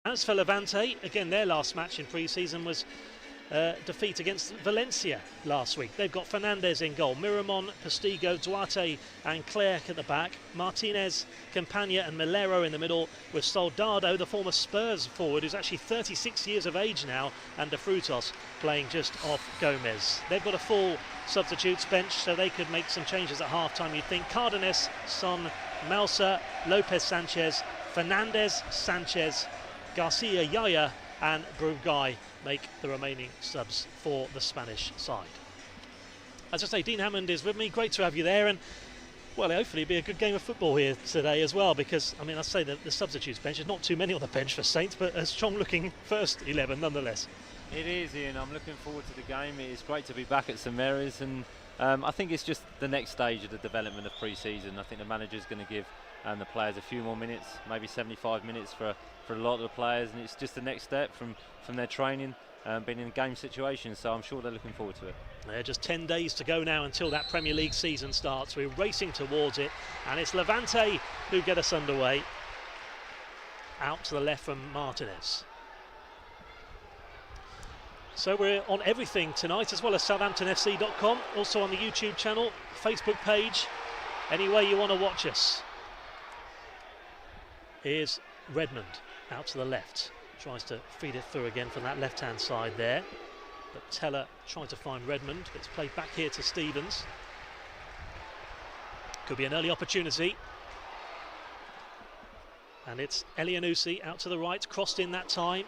As for Levante, again their last match in pre-season was defeat against Valencia last week. They've got Fernandez in goal, Miramon, Postigo, Duarte and Clerc at the back, Martinez, Campagna and Milero in the middle, with Soldado, the former Spurs forward, who's actually 36 years of age now, and De Frutos playing just off Gomez. They've got a full substitutes bench, so they could make some changes at half-time, you'd think. Cardenas, Son, Melsa, Lopez Sanchez, Fernandez, Sanchez, Garcia Yaya and Brugai make the remaining subs for the Spanish side. As I say, Dean Hammond is with me. Great to have you there, and well, hopefully it'll be a good game of football here today as well, because I mean, I say that the substitutes bench, there's not too many on the bench for Saints, but a strong looking first 11 nonetheless. It is, Ian. I'm looking forward to the game. It's great to be back at St Mary's, and I think it's just the next stage of the development of pre-season. I think the manager's going to give the players a few more minutes, maybe 75 minutes for a lot of the players, and it's just the next step from their training, being in game situations, so I'm sure they're looking forward to it. Just 10 days to go now until that Premier League season starts. We're racing towards it, and it's Levante who get us underway. Out to the left from Martinez. So we're on everything tonight, as well as SouthamptonFC.com, also on the YouTube channel, Facebook page, any way you want to watch us. Here's Redmond out to the left, tries to feed it through again from that left-hand side there, but Tella trying to find Redmond. It's played back here to Stevens. Could be an early opportunity, and it's Elianusi out to the right, crossed in that time,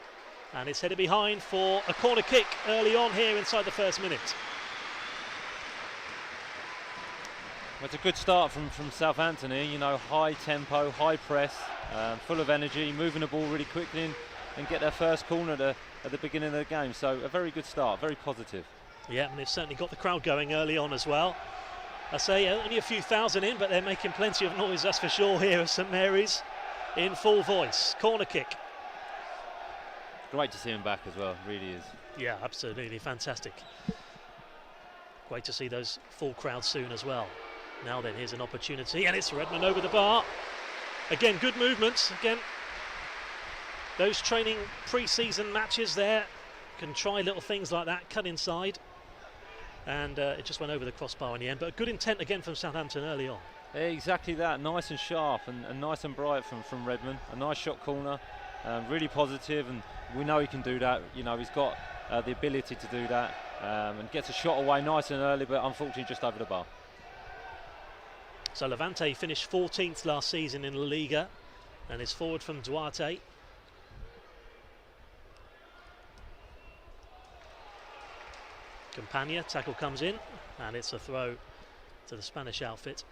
and it's headed behind for a corner kick early on here inside the first minute. Well, it's a good start from Southampton here, you know, high tempo, high press, full of energy, moving the ball really quickly and get their first corner at the beginning of the game. So a very good start, very positive. Yeah, and they've certainly got the crowd going early on as well. I say only a few thousand in, but they're making plenty of noise, that's for sure, here at St Mary's in full voice. Corner kick. Great to see him back as well, really is. Yeah, absolutely, fantastic. Great to see those full crowds soon as well. Now then, here's an opportunity, and it's Redmond over the bar. Again, good movements. Again, those training pre-season matches there can try little things like that, cut inside, and it just went over the crossbar in the end. But a good intent again from Southampton early on. Exactly that, nice and sharp and nice and bright from Redmond. A nice shot corner, really positive, and we know he can do that. You know, he's got the ability to do that, and gets a shot away nice and early, but unfortunately just over the bar. So Levante finished 14th last season in La Liga, and is forward from Duarte. Campagna, tackle comes in, and it's a throw to the Spanish outfit.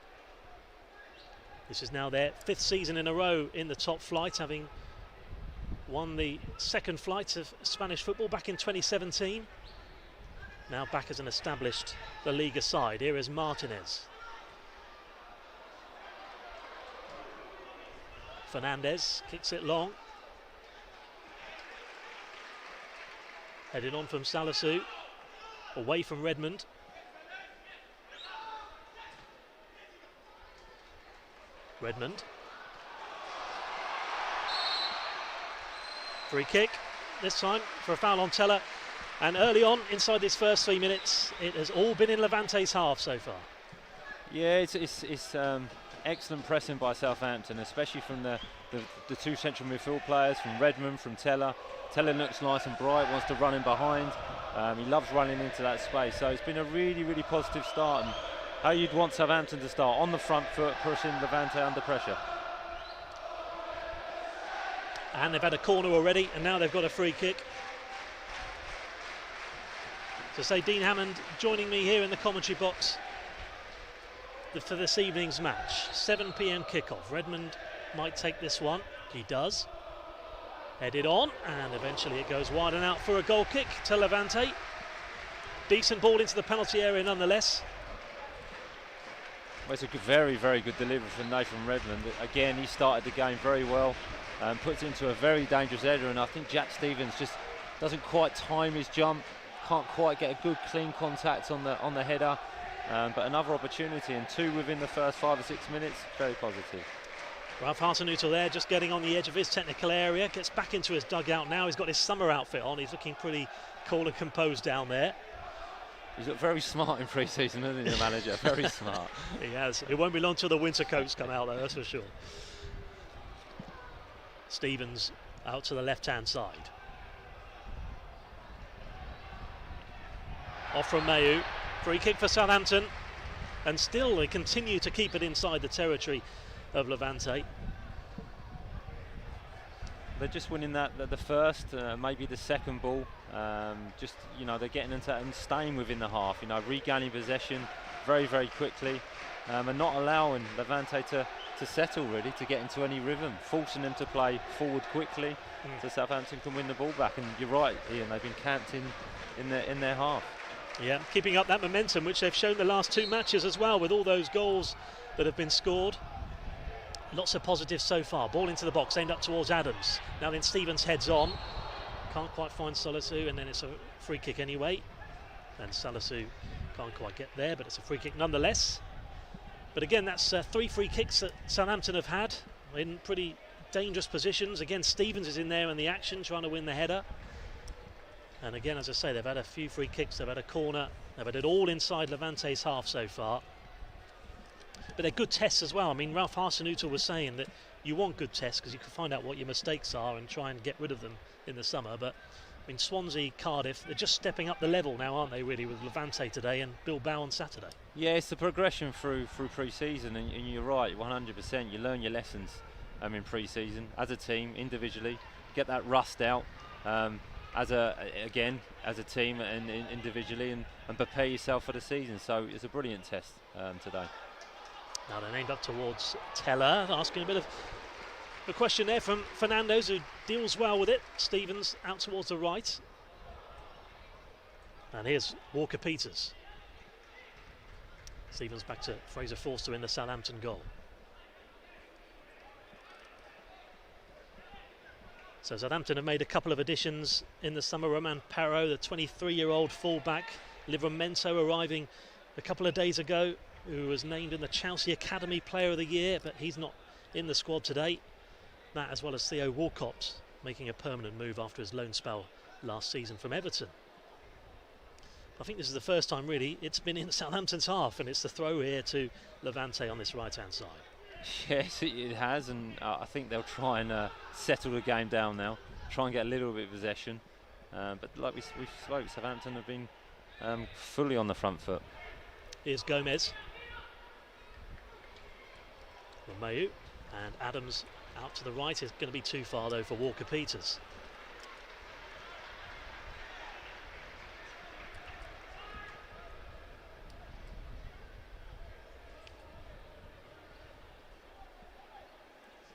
This is now their 5th season in a row in the top flight, having won the second flight of Spanish football back in 2017. Now back as an established La Liga side. Here is Martinez. Fernandez kicks it long. Headed on from Salisu. Away from Redmond. Redmond. Free kick, this time for a foul on Tella. And early on, inside these first 3 minutes, it has all been in Levante's half so far. Yeah, it's excellent pressing by Southampton, especially from the two central midfield players, from Redmond, from Tella. Tella looks nice and bright, wants to run in behind. He loves running into that space. So it's been a really, really positive start. And how you'd want Southampton to start, on the front foot, pushing Levante under pressure. And they've had a corner already, and now they've got a free kick. So say Dean Hammond joining me here in the commentary box for this evening's match. 7 PM kickoff. Redmond might take this one. He does. Headed on, and eventually it goes wide and out for a goal kick to Levante. Decent ball into the penalty area nonetheless. Well, it's a very, very good delivery from Nathan Redmond. Again, he started the game very well, puts it into a very dangerous area, and I think Jack Stevens just doesn't quite time his jump, can't quite get a good clean contact on the header. But another opportunity, and 2 within the first 5 or 6 minutes, very positive. Ralph Hasenhüttl there, just getting on the edge of his technical area, gets back into his dugout now. He's got his summer outfit on. He's looking pretty cool and composed down there. He's looked very smart in pre-season, hasn't he, the manager? Very smart. He has. It won't be long till the winter coats come out, though, that's for sure. Stevens out to the left-hand side. Off from Mayu. Free kick for Southampton. And still they continue to keep it inside the territory of Levante. They're just winning the first, maybe the second ball. Just, you know, they're getting into and staying within the half, you know, regaining possession very, very quickly, and not allowing Levante to settle, really, to get into any rhythm, forcing them to play forward quickly so Southampton can win the ball back. And you're right, Ian, they've been camped in their half. Yeah, keeping up that momentum, which they've shown the last two matches as well, with all those goals that have been scored. Lots of positives so far. Ball into the box, aimed up towards Adams. Now then Stevens heads on. Can't quite find Salisu, and then it's a free kick anyway. And Salisu can't quite get there, but it's a free kick nonetheless. But again, that's 3 free kicks that Southampton have had in pretty dangerous positions. Again, Stevens is in there in the action, trying to win the header. And again, as I say, they've had a few free kicks, they've had a corner, they've had it all inside Levante's half so far. But they're good tests as well. I mean, Ralph Hasenhüttl was saying that you want good tests because you can find out what your mistakes are and try and get rid of them in the summer. But I mean, Swansea, Cardiff, they're just stepping up the level now, aren't they, really, with Levante today and Bilbao on Saturday? Yeah, it's the progression through pre-season, and you're right, 100%. You learn your lessons in pre-season as a team, individually, get that rust out as a team and individually, and prepare yourself for the season. So it's a brilliant test today. Now they're aimed up towards Tella, asking a bit of a question there from Fernandes, who deals well with it. Stevens out towards the right. And here's Walker-Peters. Stevens back to Fraser Forster in the Southampton goal. So Southampton have made a couple of additions in the summer. Romain Perraud, the 23-year-old fullback. Livramento arriving a couple of days ago, who was named in the Chelsea Academy Player of the Year, but he's not in the squad today. That, as well as Theo Walcott, making a permanent move after his loan spell last season from Everton. I think this is the first time, really, it's been in Southampton's half, and it's the throw here to Levante on this right-hand side. Yes, it has, and I think they'll try and settle the game down now, try and get a little bit of possession. But like we spoke, Southampton have been fully on the front foot. Here's Gomez. Mayu and Adams out to the right. Is going to be too far though for Walker-Peters.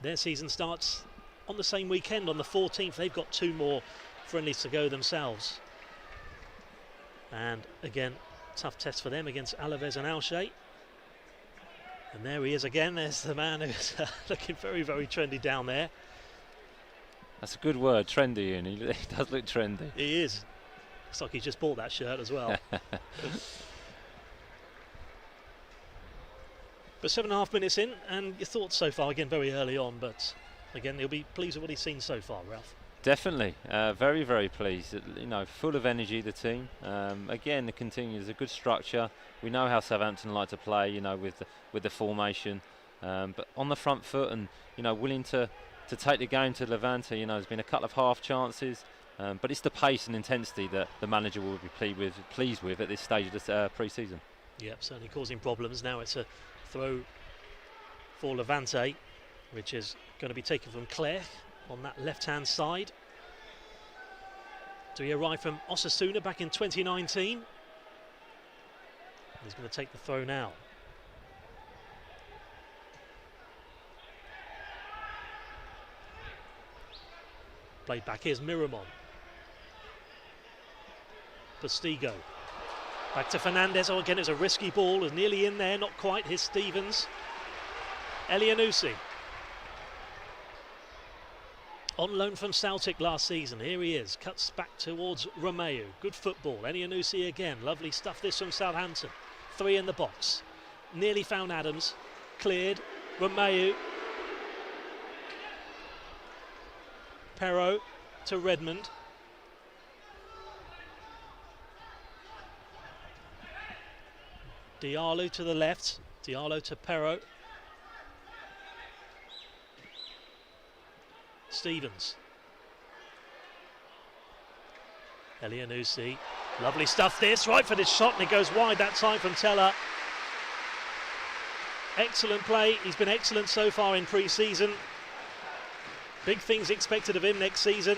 Their season starts on the same weekend, on the 14th. They've got 2 more friendlies to go themselves. And again, tough test for them against Alaves and Alche. And there he is again. There's the man who's looking very, very trendy down there. That's a good word, trendy, and he does look trendy. He is. Looks like he's just bought that shirt as well. But 7.5 minutes in, and your thoughts so far? Again, very early on, but again, he'll be pleased with what he's seen so far, Ralph. Definitely, very, very pleased. You know, full of energy, the team. Again, it continues a good structure. We know how Southampton like to play, you know, with the formation, but on the front foot, and you know, willing to take the game to Levante. You know, there's been a couple of half chances, but it's the pace and intensity that the manager will be pleased with at this stage of the pre-season. Yep, certainly causing problems. Now it's a throw for Levante, which is going to be taken from Clerc on that left-hand side. So he arrived from Osasuna back in 2019. He's going to take the throw now. Played back, here's Miramon. Postigo. Back to Fernandes. Oh, again, it's a risky ball. It was nearly in there, not quite. Here's Stevens. Elianusi. On loan from Celtic last season. Here he is. Cuts back towards Romeu. Good football. Elianusi again. Lovely stuff this from Southampton. 3 in the box. Nearly found Adams. Cleared. Romeu. Perrault to Redmond. Diallo to the left. Diallo to Perrault. Stevens. Elianusi. Lovely stuff this. Right-footed shot and it goes wide that time from Tella. Excellent play. He's been excellent so far in pre-season. Big things expected of him next season.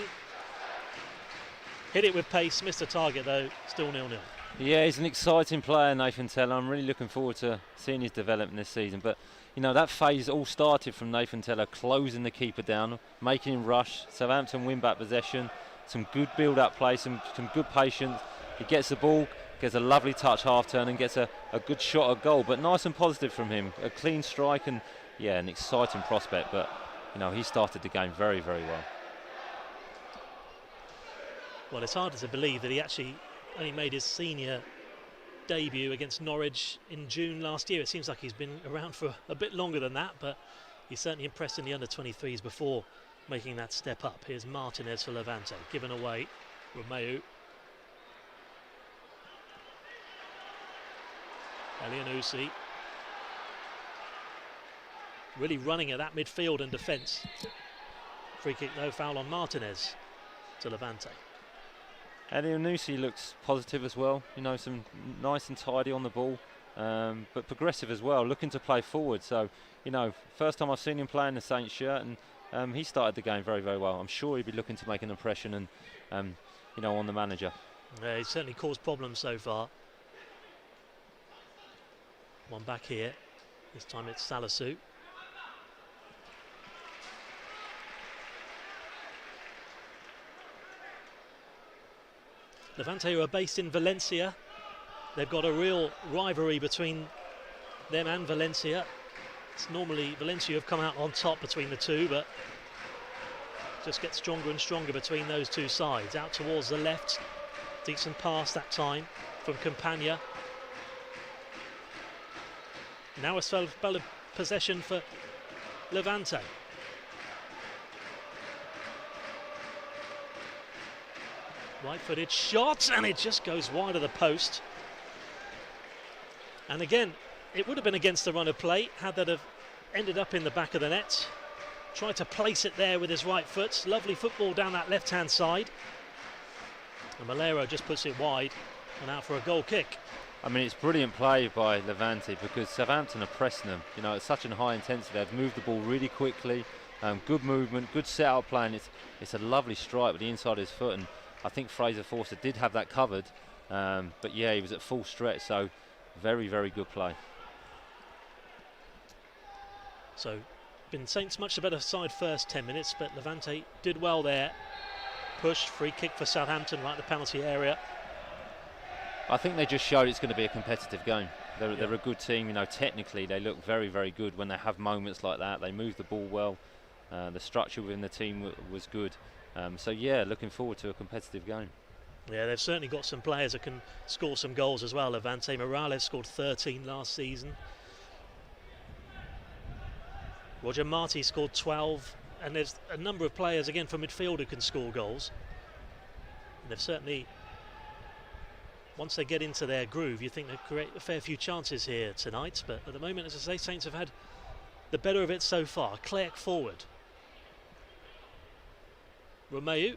Hit it with pace. Missed the target though. Still 0-0. Yeah, he's an exciting player, Nathan Tella. I'm really looking forward to seeing his development this season. But, you know, that phase all started from Nathan Tella closing the keeper down, making him rush. Southampton win back possession. Some good build-up play, some good patience. He gets the ball, gets a lovely touch half-turn and gets a good shot at goal. But nice and positive from him. A clean strike and, yeah, an exciting prospect. But, you know, he started the game very, very well. Well, it's harder to believe that he actually only made his senior debut against Norwich in June last year. It seems like he's been around for a bit longer than that, but he's certainly impressed in the under-23s before making that step up. Here's Martinez for Levante, given away. Romeu. Elianusi. Really running at that midfield and defence. Free kick, no foul on Martinez to Levante. Elianusi looks positive as well, you know, some nice and tidy on the ball, but progressive as well, looking to play forward. So, you know, first time I've seen him play in the Saints shirt, and he started the game very, very well. I'm sure he'd be looking to make an impression and, you know, on the manager. Yeah, he's certainly caused problems so far. One back here. This time it's Salisu. Levante, who are based in Valencia, they've got a real rivalry between them and Valencia. It's normally Valencia who have come out on top between the two, but just gets stronger and stronger between those two sides. Out towards the left, decent pass that time from Campagna. Now a spell of possession for Levante. Right-footed shot, and it just goes wide of the post. And again, it would have been against the run of play had that have ended up in the back of the net. Tried to place it there with his right foot. Lovely football down that left-hand side. And Malero just puts it wide and out for a goal kick. I mean, it's brilliant play by Levante because Southampton are pressing them. You know, it's such a high intensity. They've moved the ball really quickly. Good movement, good set-out play, and it's a lovely strike with the inside of his foot. And I think Fraser Forster did have that covered, but yeah, he was at full stretch, so very, very good play. So, been Saints much the better side first 10 minutes, but Levante did well there. Push, free kick for Southampton right in the penalty area. I think they just showed it's going to be a competitive game. They're a good team, you know, technically they look very, very good when they have moments like that. They move the ball well, the structure within the team was good. So yeah, looking forward to a competitive game. Yeah, they've certainly got some players that can score some goals as well. Levante Morales scored 13 last season. Roger Marti scored 12, and there's a number of players again from midfield who can score goals. And they've certainly, once they get into their groove, you think they create a fair few chances here tonight. But at the moment, as I say, Saints have had the better of it so far. Clerc forward. Romeu.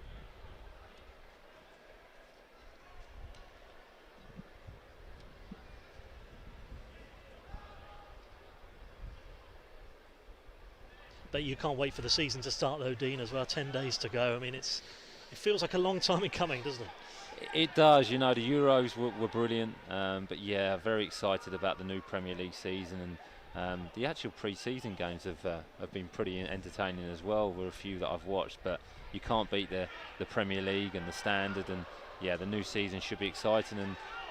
But you can't wait for the season to start though, Dean, as well. 10 days to go. I mean, it feels like a long time in coming, doesn't it? It does. You know, the Euros were brilliant, but yeah, very excited about the new Premier League season, and the actual pre-season games have been pretty entertaining as well. There are a few that I've watched, but you can't beat the Premier League and the standard, and yeah, the new season should be exciting,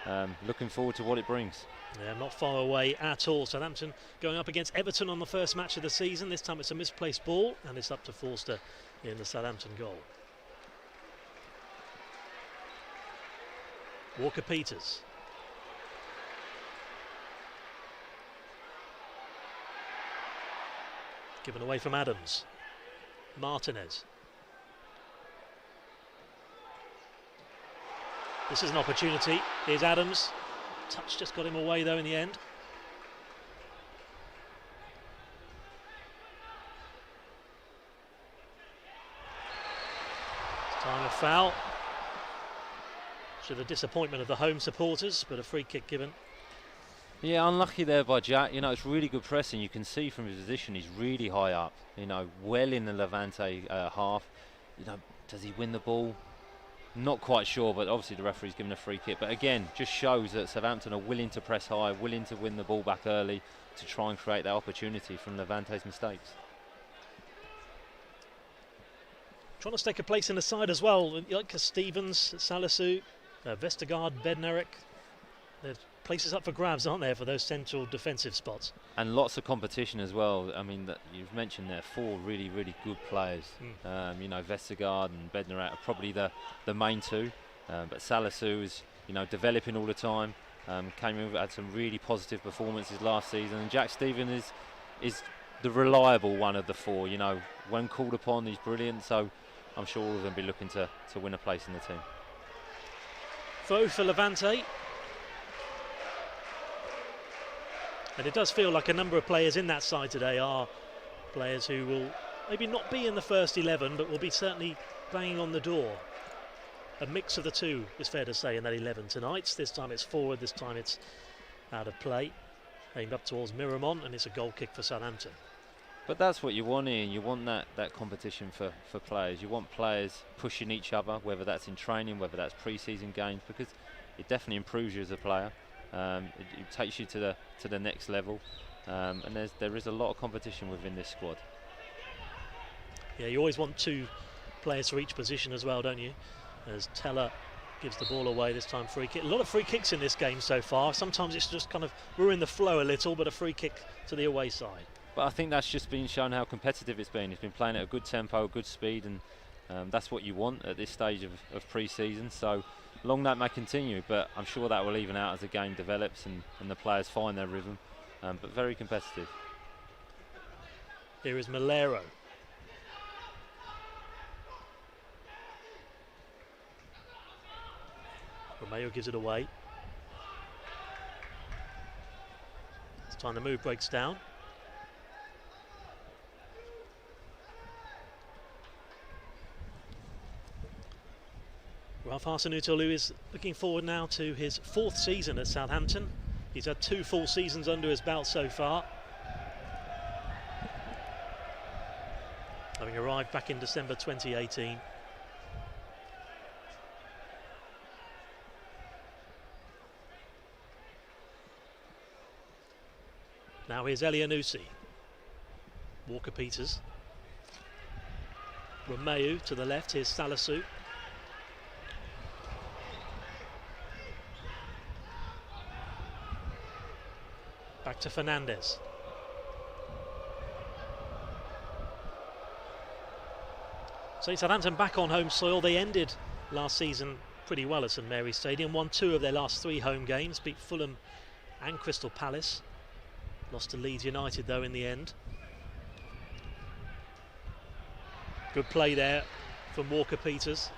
and looking forward to what it brings. Yeah, not far away at all. Southampton going up against Everton on the first match of the season. This time it's a misplaced ball, and it's up to Forster in the Southampton goal. Walker-Peters. Given away from Adams. Martinez. This is an opportunity. Here's Adams. Touch just got him away though in the end. It's time of foul. To the disappointment of the home supporters, but a free kick given. Yeah, unlucky there by Jack. You know, it's really good pressing. You can see from his position he's really high up, you know, well in the Levante half. You know, does he win the ball? Not quite sure, but obviously the referee's given a free kick. But again, just shows that Southampton are willing to press high, willing to win the ball back early to try and create that opportunity from Levante's mistakes. Trying to stake a place in the side as well, like Stevens, Salisu, Vestergaard, Bednarek. There's places up for grabs, aren't there, for those central defensive spots? And lots of competition as well. I mean, you've mentioned there 4 really, really good players. You know, Vestergaard and Bednarek are probably the main 2. But Salisu is, you know, developing all the time. Came in, had some really positive performances last season. And Jack Stevens is the reliable one of the 4. You know, when called upon, he's brilliant. So I'm sure all of them will be looking to win a place in the team. Throw for Levante. And it does feel like a number of players in that side today are players who will maybe not be in the first 11, but will be certainly banging on the door. A mix of the two, is fair to say, in that 11 tonight. This time it's forward, this time it's out of play. Aimed up towards Miramon, and it's a goal kick for Southampton. But that's what you want, Ian. You want that competition for players. You want players pushing each other, whether that's in training, whether that's pre-season games, because it definitely improves you as a player. It takes you to the next level, and there is a lot of competition within this squad. Yeah, you always want 2 players for each position as well, don't you? As Tella gives the ball away, this time free kick. A lot of free kicks in this game so far. Sometimes it's just kind of ruined the flow a little, but a free kick to the away side. But I think that's just been shown how competitive it's been. It's been playing at a good tempo, good speed, and that's what you want at this stage of pre-season. So long that may continue, but I'm sure that will even out as the game develops and the players find their rhythm, but very competitive. Here is Malero. Romeo gives it away. This time the move breaks down. Ralph Arsenutolu is looking forward now to his 4th season at Southampton. He's had 2 full seasons under his belt so far, having arrived back in December 2018. Now here's Elianusi. Walker-Peters. Romeo to the left, here's Salisu. Back to Fernandez. So Southampton back on home soil. They ended last season pretty well at St Mary's Stadium. Won 2 of their last 3 home games. Beat Fulham and Crystal Palace. Lost to Leeds United though in the end. Good play there from Walker-Peters.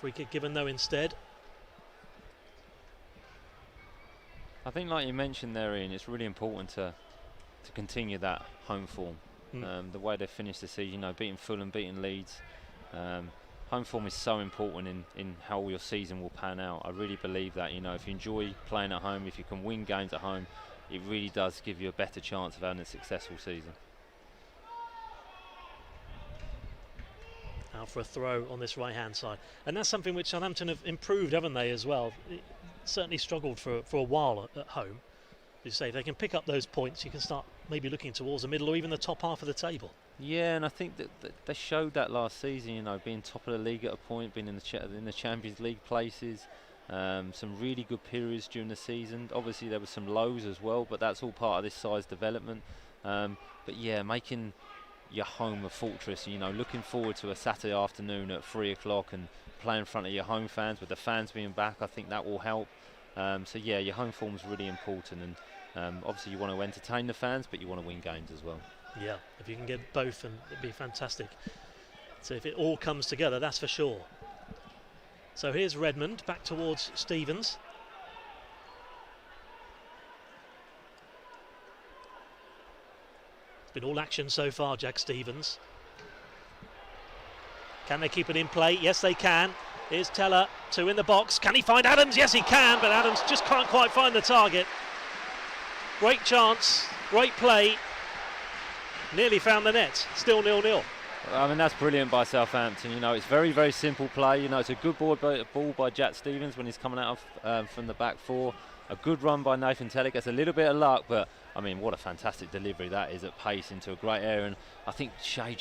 Free kick given though instead. I think, like you mentioned there, Ian, it's really important to continue that home form. The way they finished the season, you know, beating Fulham, beating Leeds. Home form is so important in how your season will pan out. I really believe that, you know, if you enjoy playing at home, if you can win games at home, it really does give you a better chance of having a successful season. Out for a throw on this right-hand side. And that's something which Southampton have improved, haven't they, as well? It certainly struggled for a while at home. As you say, if they can pick up those points, you can start maybe looking towards the middle or even the top half of the table. Yeah, and I think that they showed that last season, you know, being top of the league at a point, being in the Champions League places, some really good periods during the season. Obviously there were some lows as well, but that's all part of this side's development. But yeah, making your home a fortress, you know, looking forward to a Saturday afternoon at 3 o'clock and play in front of your home fans, with the fans being back, I think that will help. So yeah, your home form is really important, and obviously you want to entertain the fans, but you want to win games as well. Yeah, if you can get both, and it'd be fantastic. So if it all comes together, that's for sure. So here's Redmond back towards Stevens. It's been all action so far, Jack Stevens. Can they keep it in play? Yes, they can. Here's Tella, 2 in the box. Can he find Adams? Yes, he can, but Adams just can't quite find the target. Great chance, great play. Nearly found the net. Still 0-0. I mean, that's brilliant by Southampton. You know, it's very, very simple play. You know, it's a good ball by Jack Stevens when he's coming out of, from the back four. A good run by Nathan Tella. Gets a little bit of luck, but I mean, what a fantastic delivery that is at pace into a great area. And I think Shea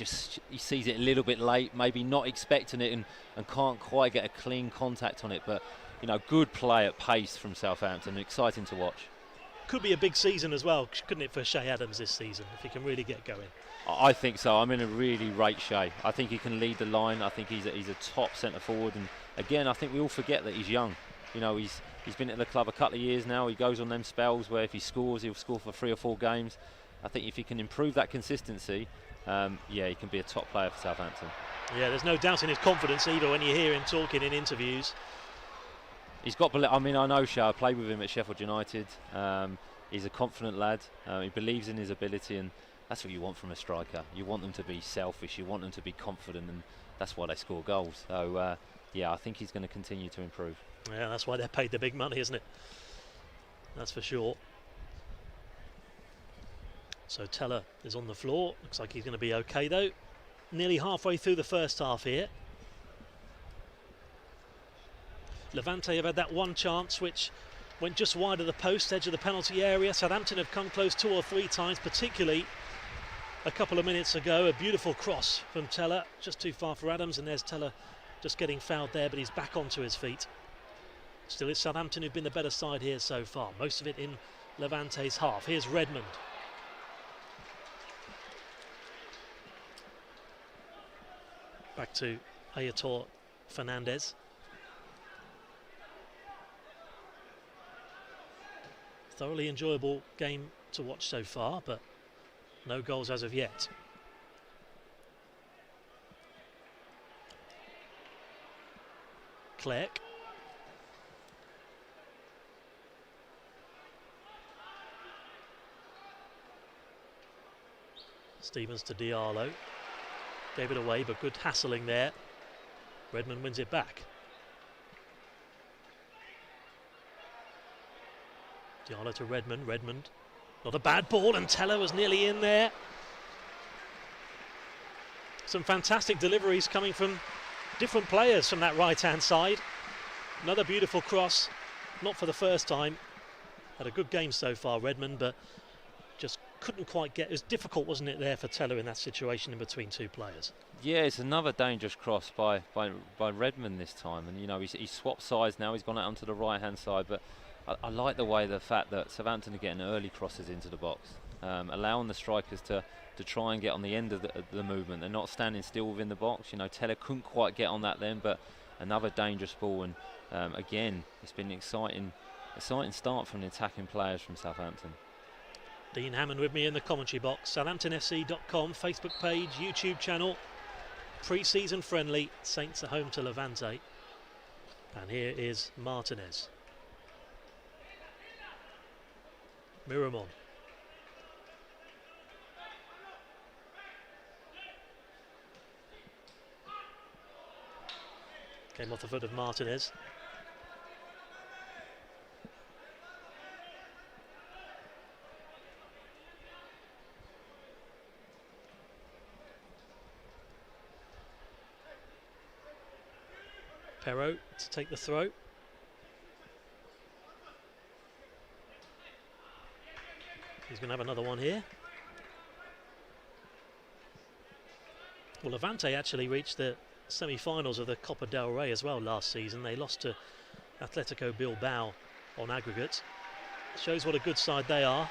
he sees it a little bit late, maybe not expecting it, and can't quite get a clean contact on it. But you know, good play at pace from Southampton. Exciting to watch. Could be a big season as well, couldn't it, for Shea Adams this season, if he can really get going? I think so. I'm in a really rate Shea. I think he can lead the line. I think he's a top centre forward. And again, I think we all forget that he's young. You know, he's been at the club a couple of years now. He goes on them spells where if he scores, he'll score for 3 or 4 games. I think if he can improve that consistency, yeah, he can be a top player for Southampton. Yeah, there's no doubt in his confidence either when you hear him talking in interviews. He's got. I mean, I know Shea. I played with him at Sheffield United. He's a confident lad. He believes in his ability, and that's what you want from a striker. You want them to be selfish. You want them to be confident, and that's why they score goals. So, yeah, I think he's going to continue to improve. Yeah, that's why they're paid the big money, isn't it? That's for sure. So Tella is on the floor. Looks like he's going to be okay, though. Nearly halfway through the first half here. Levante have had that one chance which went just wide of the post, edge of the penalty area. Southampton have come close 2 or 3 times, particularly a couple of minutes ago. A beautiful cross from Tella, just too far for Adams, and there's Tella just getting fouled there, but he's back onto his feet. Still, it's Southampton who've been the better side here so far, most of it in Levante's half. Here's Redmond. Back to Aitor Fernandez. Thoroughly enjoyable game to watch so far, but no goals as of yet. Clerk. Stevens to Diallo. Gave it away, but good hassling there. Redmond wins it back. Diallo to Redmond. Redmond, not a bad ball, and Tella was nearly in there. Some fantastic deliveries coming from different players from that right-hand side. Another beautiful cross, not for the first time. Had a good game so far, Redmond, but just couldn't quite get. It was difficult, wasn't it, there for Tella in that situation in between 2 players? Yeah, it's another dangerous cross by Redmond this time, and you know he's swapped sides now. He's gone out onto the right-hand side, but I like the fact that Southampton are getting early crosses into the box, allowing the strikers to try and get on the end of the movement. They're not standing still within the box. You know, Tella couldn't quite get on that then, but another dangerous ball, and again, it's been an exciting start from the attacking players from Southampton. Dean Hammond with me in the commentary box. SouthamptonFC.com, Facebook page, YouTube channel. Pre-season friendly. Saints are home to Levante. And here is Martinez. Miramon. Came off the foot of Martinez. Perrault to take the throw. He's going to have another one here. Well, Levante actually reached the semi-finals of the Copa del Rey as well last season. They lost to Atletico Bilbao on aggregate. Shows what a good side they are.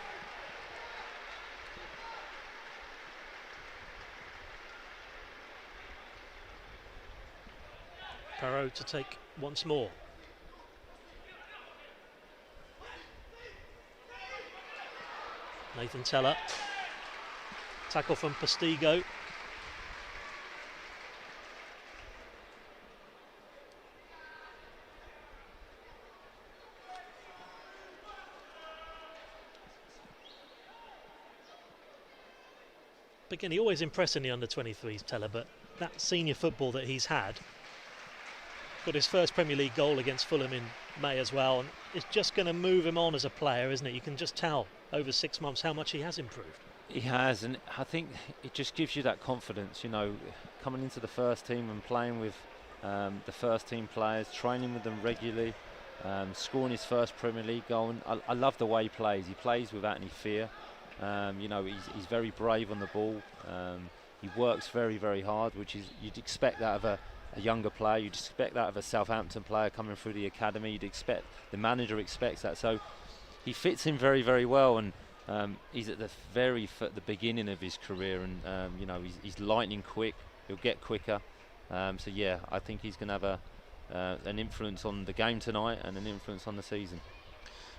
Perrault to take once more. Nathan Tella. Tackle from Postigo. again, he always impressed in the under-23s, Tella, but that senior football that he's had, got his first Premier League goal against Fulham in May as well, and it's just going to move him on as a player, isn't it? You can just tell over 6 months how much he has improved. He has, and I think it just gives you that confidence, you know, coming into the first team and playing with the first team players, training with them regularly, scoring his first Premier League goal. And I love the way he plays. He plays without any fear. You know, he's very brave on the ball. He works very, very hard, which is, you'd expect that of a younger player. You'd expect that of a Southampton player coming through the academy. You'd expect, the manager expects that. So he fits in very, very well, and he's at the the beginning of his career, and you know, he's lightning quick. He'll get quicker. So yeah, I think he's going to have an influence on the game tonight and an influence on the season.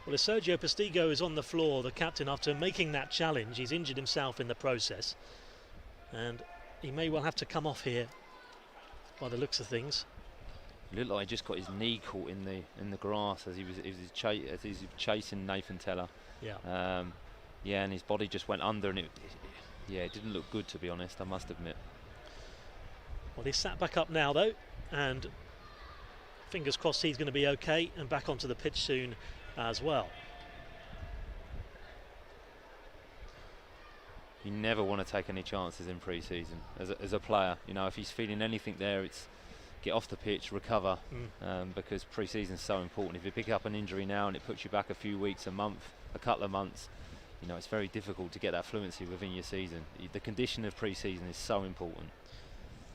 Well, as Sergio Postigo is on the floor, the captain, after making that challenge, he's injured himself in the process, and he may well have to come off here by the looks of things. It looked like he just got his knee caught in the grass as he was chasing Nathan Tella. Yeah. Yeah, and his body just went under, and it didn't look good, to be honest, I must admit. Well, he's sat back up now though, and fingers crossed he's going to be okay and back onto the pitch soon as well. You never want to take any chances in pre-season as a player. You know, if he's feeling anything there, it's get off the pitch, recover, because pre-season is so important. If you pick up an injury now and it puts you back a few weeks, a month, a couple of months, you know, it's very difficult to get that fluency within your season. The condition of pre-season is so important.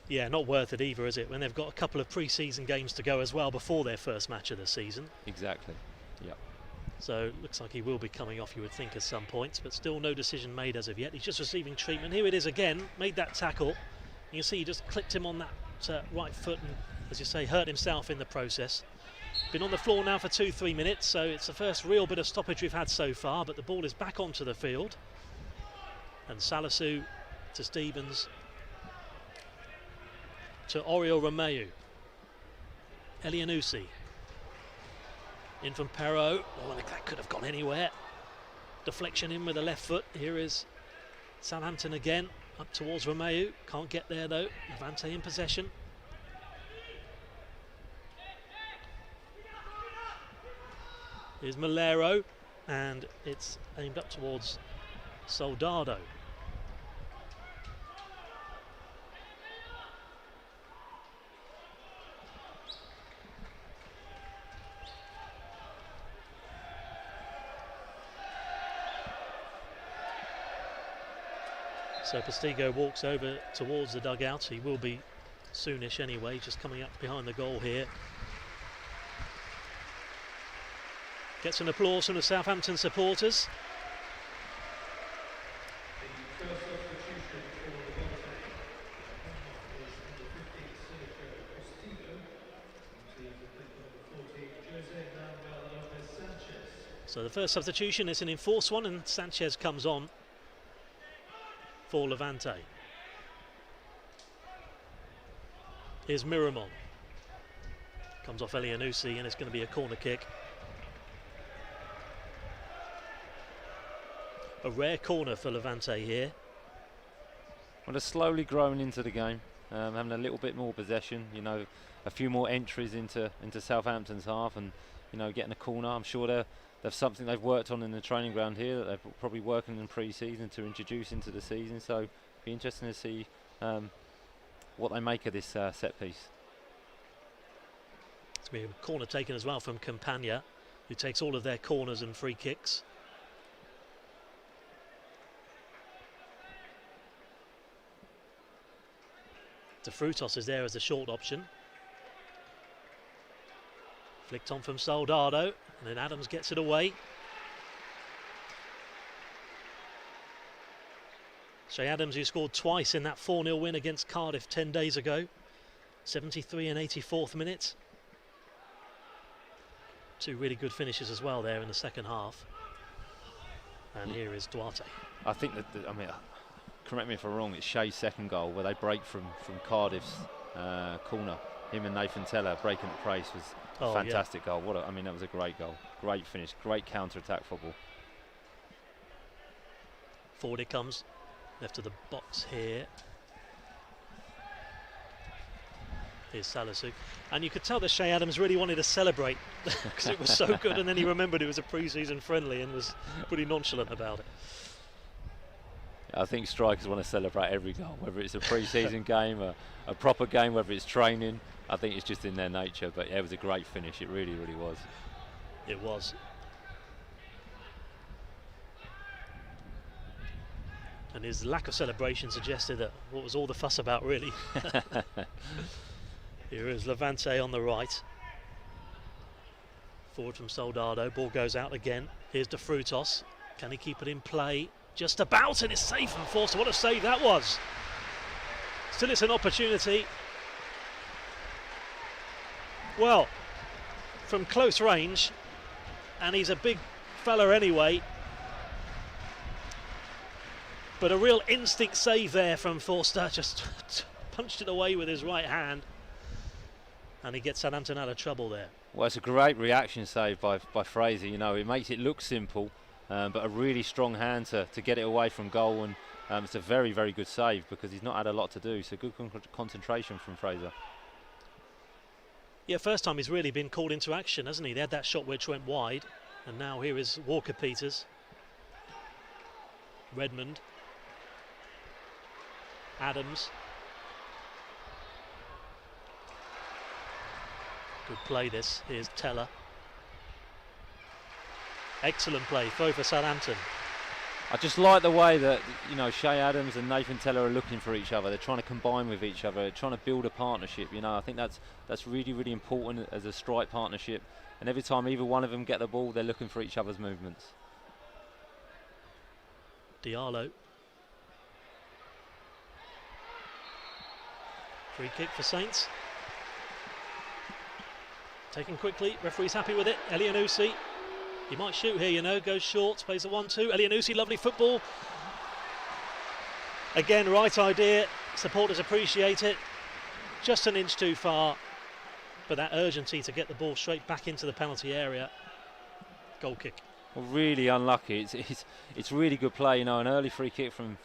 Yeah, not worth it either, is it, when they've got a couple of pre-season games to go as well before their first match of the season. Exactly, yeah. So looks like he will be coming off, you would think, at some points, but still no decision made as of yet. He's just receiving treatment. Here it is again, made that tackle. You can see he just clipped him on that right foot and, as you say, hurt himself in the process. Been on the floor now for 2-3 minutes, so it's the first real bit of stoppage we've had so far, but the ball is back onto the field. And Salisu to Stevens to Oriol Romeu. Elianusi. In from Perrault. Oh, that could have gone anywhere. Deflection in with the left foot. Here is Southampton again. Up towards Romeu. Can't get there though. Levante in possession. Here's Malero, and it's aimed up towards Soldado. So Postigo walks over towards the dugout. He will be soonish anyway, just coming up behind the goal here. Gets an applause from the Southampton supporters. So the first substitution is an enforced one, and Sanchez comes on for Levante. Here's Miramon. Comes off Elianusi, and it's going to be a corner kick. A rare corner for Levante here. Well, they're slowly growing into the game, having a little bit more possession, you know, a few more entries into Southampton's half, and, you know, getting a corner. I'm sure they've something they've worked on in the training ground here that they're probably working in pre-season to introduce into the season. So it'll be interesting to see what they make of this set piece. It's going to be a corner taken as well from Campagna, who takes all of their corners and free kicks. De Frutos is there as a short option. Flicked on from Soldado, and then Adams gets it away. Shay Adams, who scored twice in that 4-0 win against Cardiff 10 days ago. 73 and 84th minute. Two really good finishes as well there in the second half. And here is Duarte. I think that, I mean, correct me if I'm wrong, it's Shay's second goal where they break from Cardiff's corner. Him and Nathan Tella breaking the brace was a fantastic goal. I mean, that was a great goal. Great finish, great counter-attack football. Forward it comes. Left of the box here. Here's Salisu. And you could tell that Shea Adams really wanted to celebrate because it was so good, and then he remembered it was a pre-season friendly and was pretty nonchalant about it. I think strikers want to celebrate every goal, whether it's a pre-season game, a proper game, whether it's training. I think it's just in their nature. But yeah, it was a great finish. It really, really was. It was. And his lack of celebration suggested that what was all the fuss about, really. Here is Levante on the right. Forward from Soldado. Ball goes out again. Here's De Frutos. Can he keep it in play? Just about, and it's safe from Forster. What a save that was. Still, it's an opportunity. Well, from close range, and he's a big fella anyway. But a real instinct save there from Forster. Just punched it away with his right hand. And he gets Southampton out of trouble there. Well, it's a great reaction save by Fraser. You know, it makes it look simple, but a really strong hand to get it away from goal. And it's a very, very good save because he's not had a lot to do. So good concentration from Fraser. Yeah, first time he's really been called into action, hasn't he? They had that shot which went wide. And now here is Walker-Peters. Redmond. Adams. Good play this. Here's Tella. Excellent play. Throw for Southampton. I just like the way that, you know, Shea Adams and Nathan Tella are looking for each other. They're trying to combine with each other, trying to build a partnership. You know, I think that's really, really important as a strike partnership. And every time either one of them get the ball, they're looking for each other's movements. Diallo. Free kick for Saints. Taken quickly, referee's happy with it. Elianusi, he might shoot here, you know, goes short, plays a 1-2. Elianusi, lovely football. Again, right idea, supporters appreciate it. Just an inch too far, but that urgency to get the ball straight back into the penalty area. Goal kick. Well, really unlucky. It's really good play, you know, an early free kick from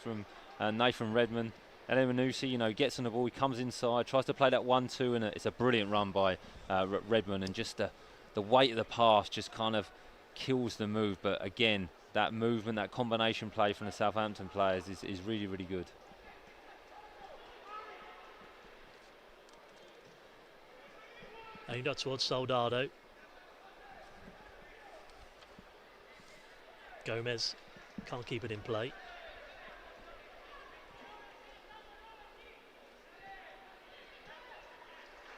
Nathan Redmond. Elianusi, you know, gets on the ball, he comes inside, tries to play that 1-2, and it's a brilliant run by Redmond, and just the weight of the pass just kind of kills the move. But again, that movement, that combination play from the Southampton players is really, really good. Aimed up towards Soldado. Gomez can't keep it in play.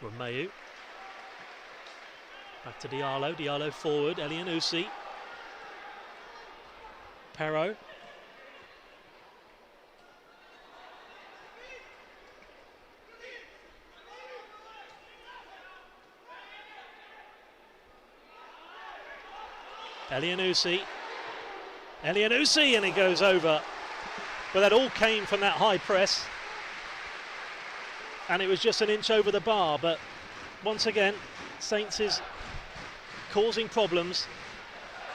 Romeu. Back to Diallo. Diallo forward. Elianusi. Perro. Elianusi. Elianusi, and it goes over. But that all came from that high press. And it was just an inch over the bar, but once again, Saints is causing problems,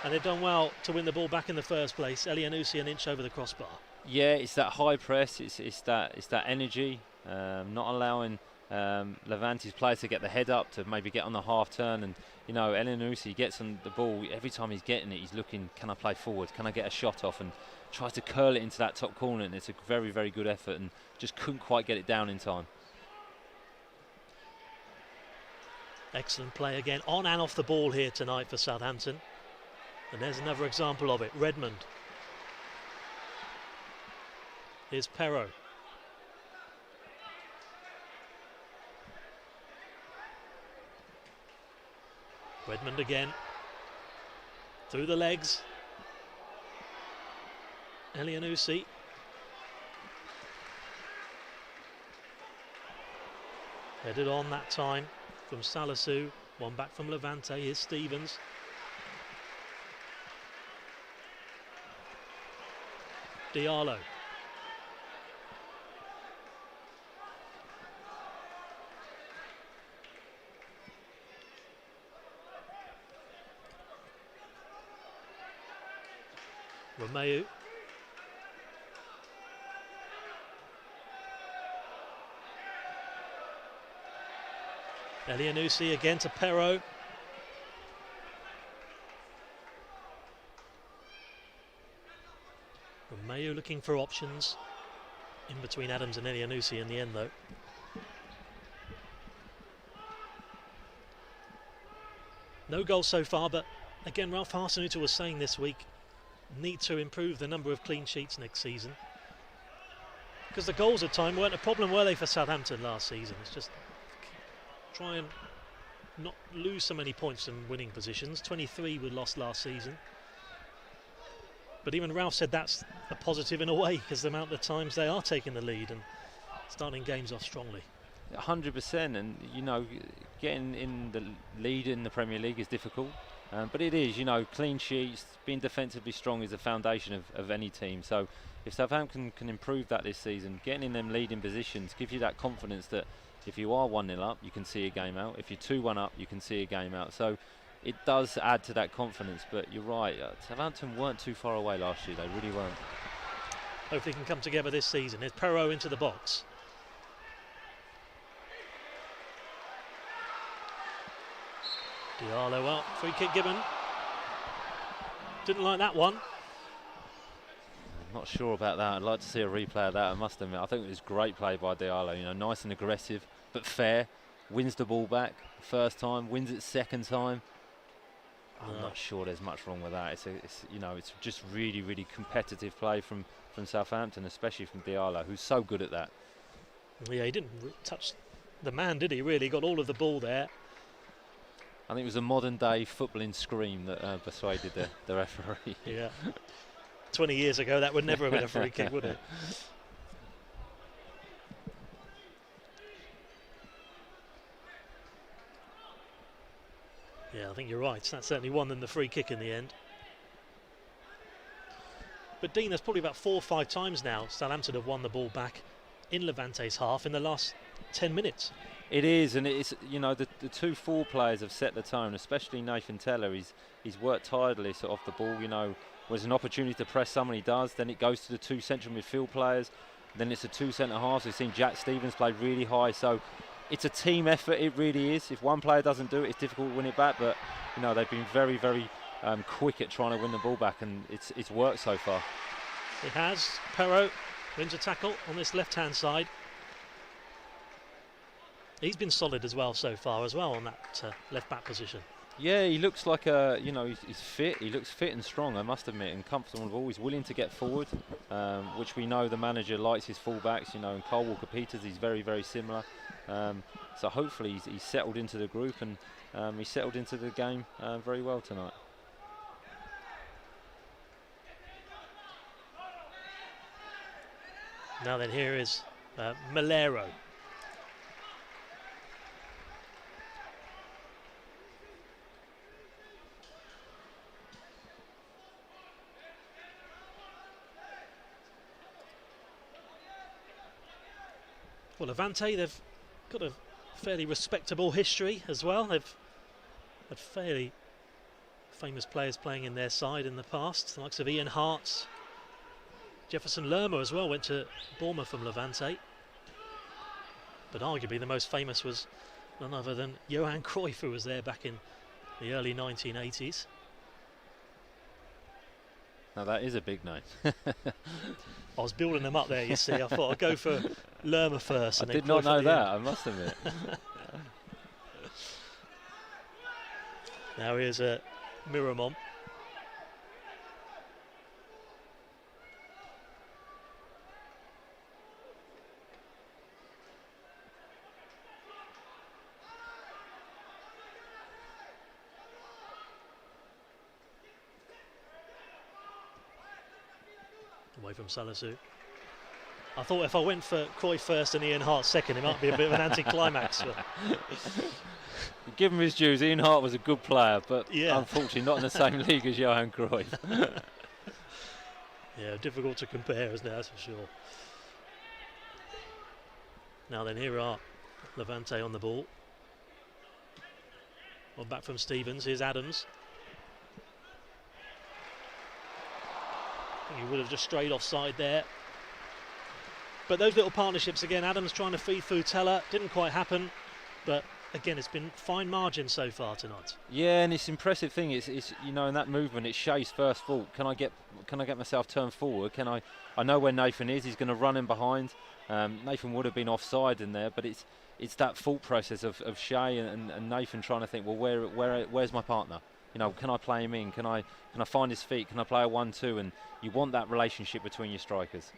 and they've done well to win the ball back in the first place. Elianusi an inch over the crossbar. Yeah, it's that high press, it's that energy, not allowing Levante's players to get the head up, to maybe get on the half turn. And you know, Elianusi gets on the ball, every time he's getting it, he's looking, can I play forward, can I get a shot off, and tries to curl it into that top corner, and it's a very, very good effort, and just couldn't quite get it down in time. Excellent play again, on and off the ball here tonight for Southampton. And there's another example of it. Redmond. Here's Perro. Redmond again. Through the legs. Elianusi. Headed on that time from Salisu. One back from Levante. Here's Stevens. Diallo. Romeu. Elianusi again to Perro. Romeo looking for options in between Adams and Elianusi in the end, though. No goals so far, but again, Ralph Hasenhuttl was saying this week, need to improve the number of clean sheets next season. Because the goals at time weren't a problem, were they, for Southampton last season? It's just try and not lose so many points in winning positions. 23 were lost last season. But even Ralph said that's a positive in a way, because the amount of times they are taking the lead and starting games off strongly. 100%, and you know, getting in the lead in the Premier League is difficult, but it is, you know, clean sheets, being defensively strong is the foundation of any team. So if Southampton can improve that this season, getting in them leading positions gives you that confidence that if you are 1-0 up, you can see a game out. If you're 2-1 up, you can see a game out. So it does add to that confidence, but you're right, Southampton weren't too far away last year, they really weren't. Hopefully can come together this season. Here's Perro into the box. Diallo up, free kick given. Didn't like that one. I'm not sure about that. I'd like to see a replay of that, I must admit. I think it was great play by Diallo, you know, nice and aggressive, but fair. Wins the ball back first time, wins it second time. I'm not sure there's much wrong with that. It's you know, it's just really, really competitive play from Southampton, especially from Diallo, who's so good at that. Yeah, he didn't touch the man, did he? Really got all of the ball there. I think it was a modern-day footballing scream that persuaded the referee. Yeah. 20 years ago, that would never have been a free kick, would it? Yeah, I think you're right. That certainly won them the free kick in the end. But Dean, there's probably about 4 or 5 times now Southampton have won the ball back in Levante's half in the last 10 minutes. It is, and it's, you know, the 2 forward players have set the tone, especially Nathan Tella. He's worked tirelessly off the ball, you know. There's an opportunity to press someone, he does, then it goes to the 2 central midfield players, then it's the 2 centre halves. We've seen Jack Stevens play really high, so it's a team effort, it really is. If one player doesn't do it, it's difficult to win it back, but you know, they've been very, very quick at trying to win the ball back, and it's worked so far. It has. Perro wins a tackle on this left-hand side. He's been solid as well so far as well on that left-back position. Yeah, he looks like a, you know, he's fit. He looks fit and strong, I must admit, and comfortable on the ball. He's willing to get forward, which we know the manager likes his full-backs. You know, and Cole Walker-Peters, he's very, very similar. So hopefully he's settled into the group, and he's settled into the game very well tonight. Now then, here is Malero. Well, Levante, they've got a fairly respectable history as well. They've had fairly famous players playing in their side in the past, the likes of Ian Hart. Jefferson Lerma as well went to Bournemouth from Levante. But arguably the most famous was none other than Johan Cruyff, who was there back in the early 1980s. Now that is a big name. I was building them up there, you see. I thought I'd go for Lerma first. I did not know that, I must admit. Now here's Miramon. Away from Salisu. I thought if I went for Cruyff first and Ian Hart second, it might be a bit of an anticlimax. Give him his dues, Ian Hart was a good player, but yeah, unfortunately not in the same league as Johan Cruyff. Yeah, difficult to compare, isn't it? That's for sure. Now then, here are Levante on the ball. Well, back from Stevens, here's Adams. He would have just strayed offside there. But those little partnerships again, Adams trying to feed through Tella, didn't quite happen, but again, it's been fine margin so far tonight. Yeah, and it's impressive thing. It's you know, in that movement, it's Shea's first fault. Can I get myself turned forward? I know where Nathan is. He's going to run in behind. Nathan would have been offside in there, but it's that thought process of Shea and Nathan trying to think, well, where's my partner? You know, can I play him in? Can I find his feet? Can I play a 1-2? And you want that relationship between your strikers.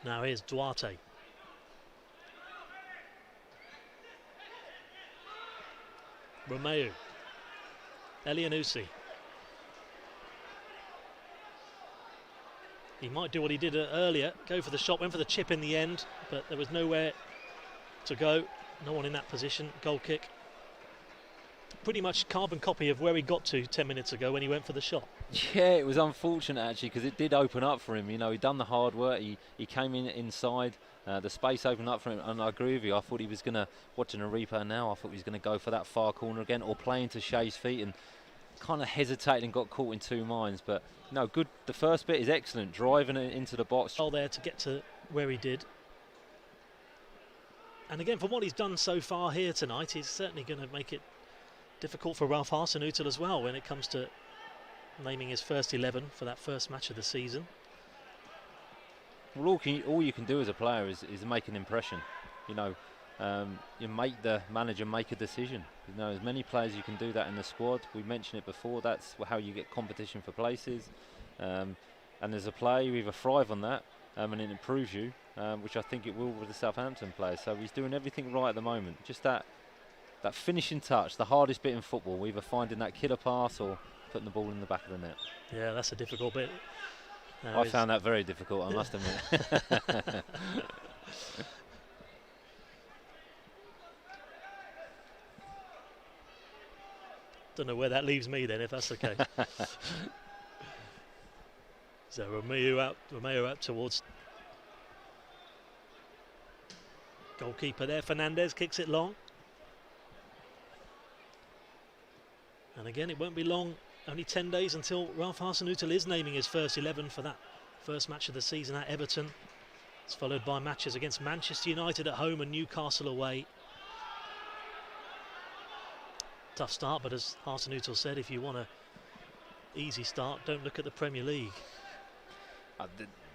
Now here's Duarte. Romeu. Elianusi. He might do what he did earlier, go for the shot, went for the chip in the end, but there was nowhere to go. No one in that position. Goal kick. Pretty much carbon copy of where he got to 10 minutes ago when he went for the shot. Yeah, it was unfortunate actually, because it did open up for him. You know, he'd done the hard work. He came inside. The space opened up for him, and I agree with you. I thought he was going to, watching a replay now, I thought he was going to go for that far corner again or play into Shea's feet, and kind of hesitated and got caught in two minds. But no, good. The first bit is excellent, driving it into the box. All there to get to where he did. And again, from what he's done so far here tonight, he's certainly going to make it difficult for Ralph Hasenhüttl as well when it comes to naming his first 11 for that first match of the season. Well, all you can do as a player is make an impression. You know, you make the manager make a decision. You know, as many players you can do that in the squad. We mentioned it before. That's how you get competition for places. And as a player, you either thrive on that, and it improves you, which I think it will with the Southampton players. So he's doing everything right at the moment. Just that finishing touch, the hardest bit in football, either finding that killer pass or putting the ball in the back of the net. Yeah, that's a difficult bit. I found that very difficult, I must admit. Don't know where that leaves me then, if that's the case. So Romeu out towards goalkeeper there. Fernandez kicks it long. And again, it won't be long, only 10 days until Ralph Hasenhüttl is naming his first 11 for that first match of the season at Everton. It's followed by matches against Manchester United at home and Newcastle away. Tough start, but as Hasenhüttl said, if you want an easy start, don't look at the Premier League.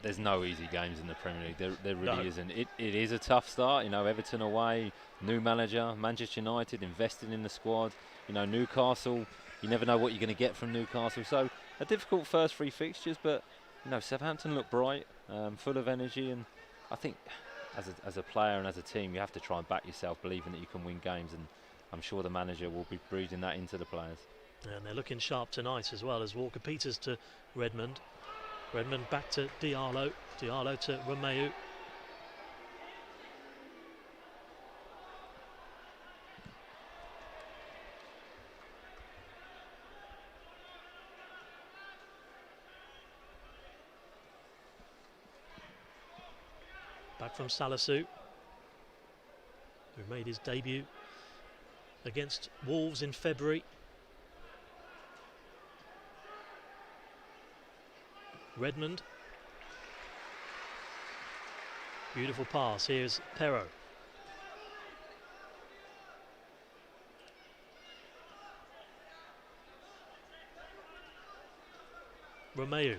There's no easy games in the Premier League. There really isn't. It is a tough start. You know, Everton away, new manager, Manchester United invested in the squad. You know, Newcastle, you never know what you're going to get from Newcastle. So a difficult first three fixtures, but you know, Southampton look bright, full of energy, and I think as a player and as a team, you have to try and back yourself, believing that you can win games, and I'm sure the manager will be breathing that into the players. And they're looking sharp tonight as well, as Walker-Peters to Redmond. Redmond back to Diallo. Diallo to Romeu. Back from Salisu, who made his debut against Wolves in February. Redmond. Beautiful pass. Here's Perro. Romeu.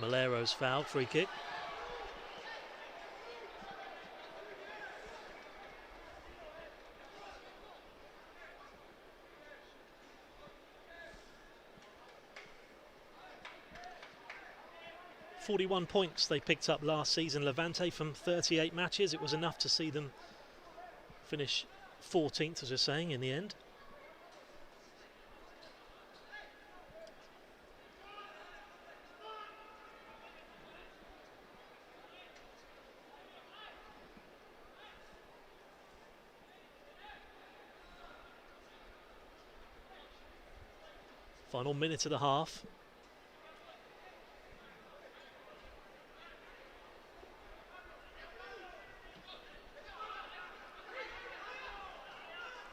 Malero's foul, free kick. .41 points they picked up last season, Levante, from 38 matches. It was enough to see them finish 14th, as we're saying, in the end. Final minute of the half.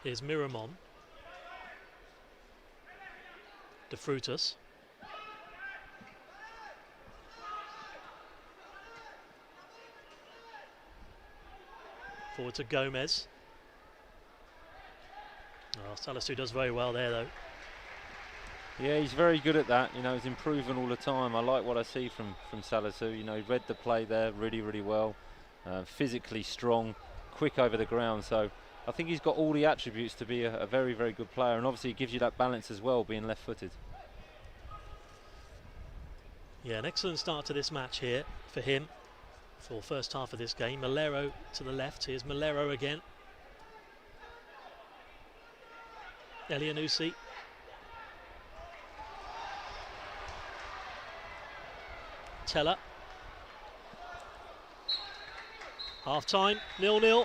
Here's Miramon. De Frutas. forward to Gomez. Oh, Salisu does very well there though. Yeah, he's very good at that. You know, he's improving all the time. I like what I see from Salisu. You know, he read the play there really well. Physically strong, quick over the ground. So I think he's got all the attributes to be a very good player, and obviously he gives you that balance as well, being left-footed. Yeah, an excellent start to this match here for him for first half of this game. Malero to the left. Here's Malero again. Elianusi. Tella. Half time, 0-0.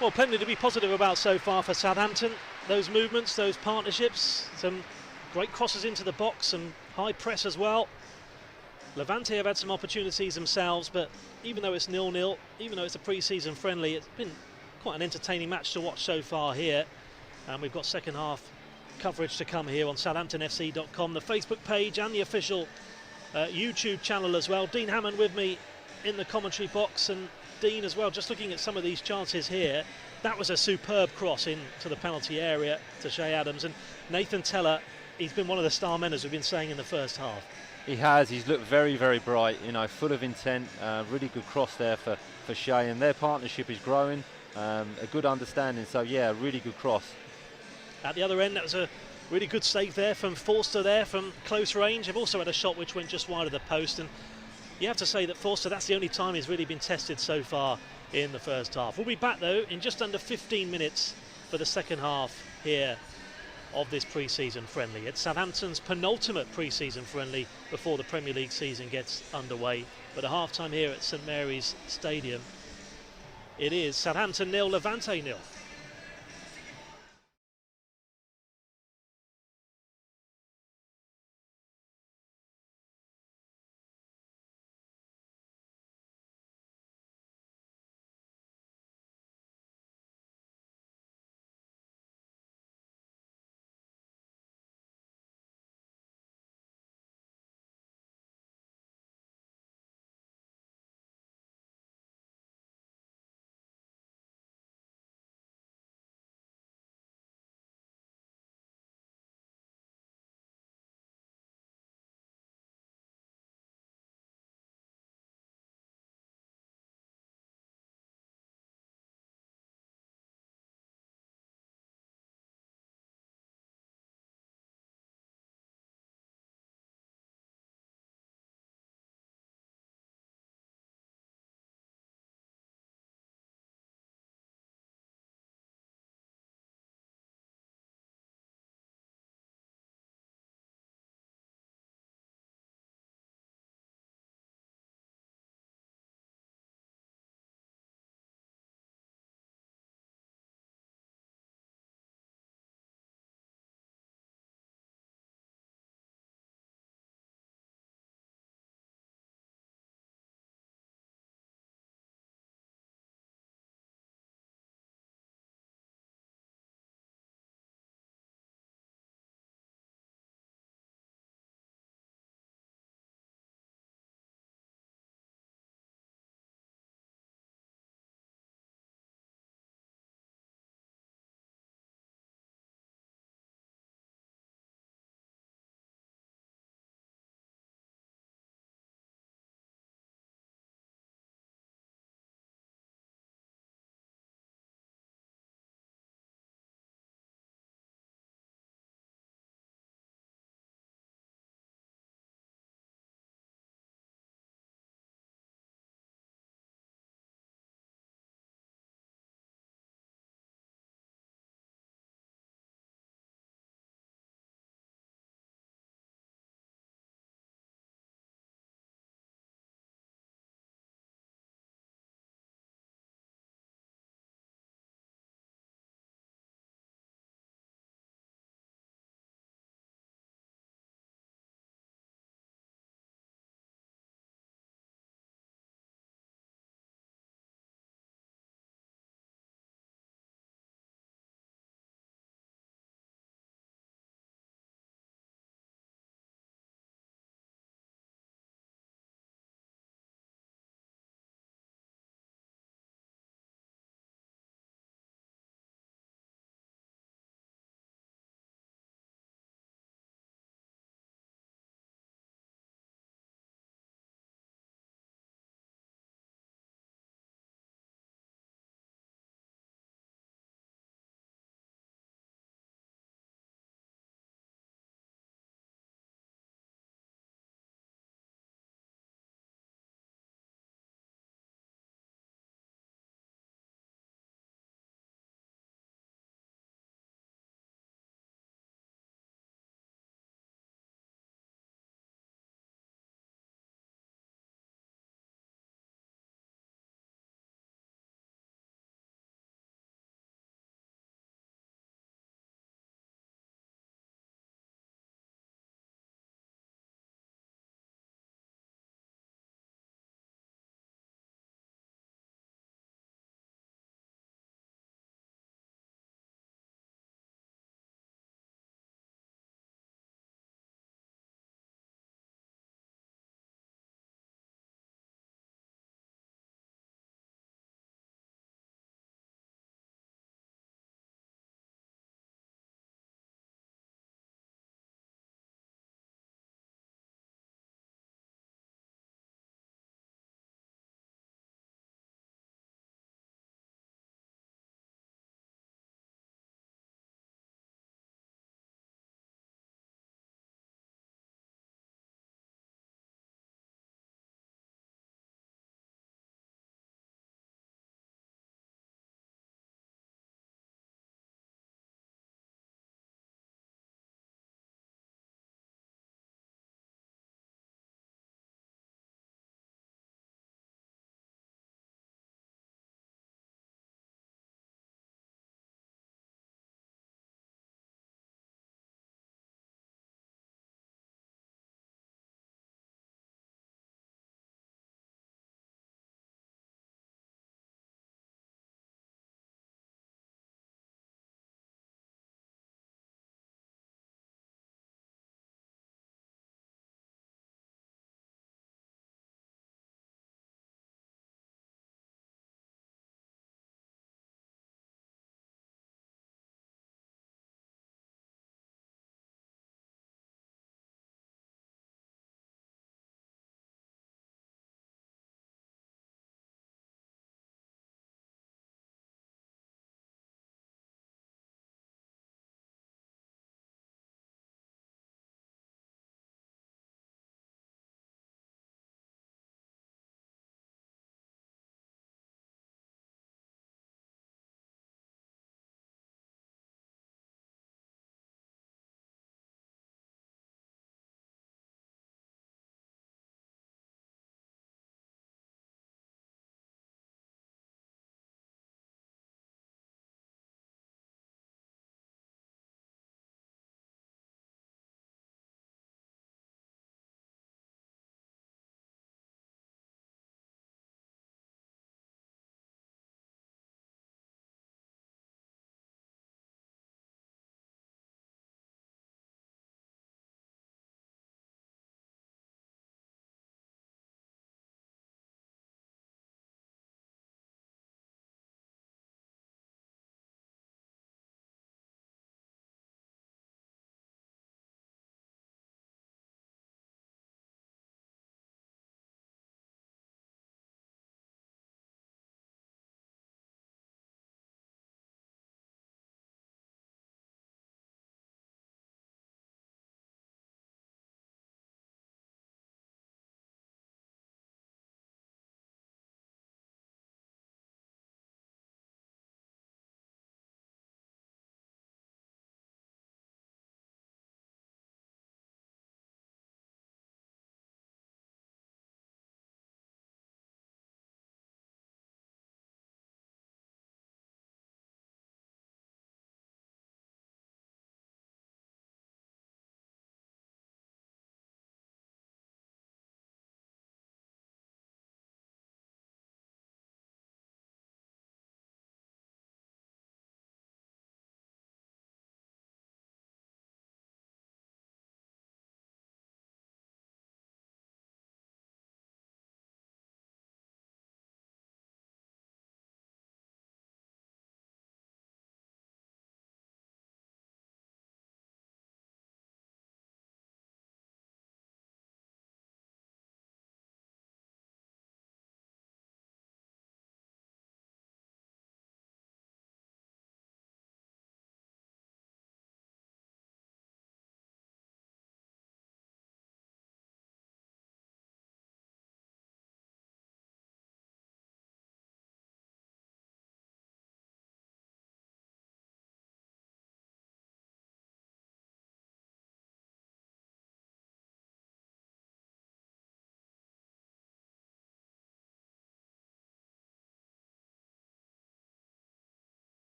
Well, plenty to be positive about so far for Southampton. Those movements, those partnerships, some great crosses into the box, some high press as well. Levante have had some opportunities themselves, but even though it's 0-0, even though it's a pre-season friendly, it's been quite an entertaining match to watch so far here. And we've got second half coverage to come here on southamptonfc.com, the Facebook page and the official YouTube channel as well. Dean Hammond with me in the commentary box, and Dean as well, just looking at some of these chances here. That was a superb cross into the penalty area to Shea Adams, and Nathan Tella, he's been one of the star men, as we've been saying in the first half. He has. He's looked very bright, you know, full of intent. Really good cross there for Shea, and their partnership is growing. A good understanding. So yeah, really good cross. At the other end, that was a really good save there from Forster there from close range. They've also had a shot which went just wide of the post, and you have to say that Forster, that's the only time he's really been tested so far in the first half. We'll be back though in just under 15 minutes for the second half here of this pre-season friendly. It's Southampton's penultimate pre-season friendly before the Premier League season gets underway. But a half-time here at St Mary's Stadium, it is Southampton 0, Levante 0.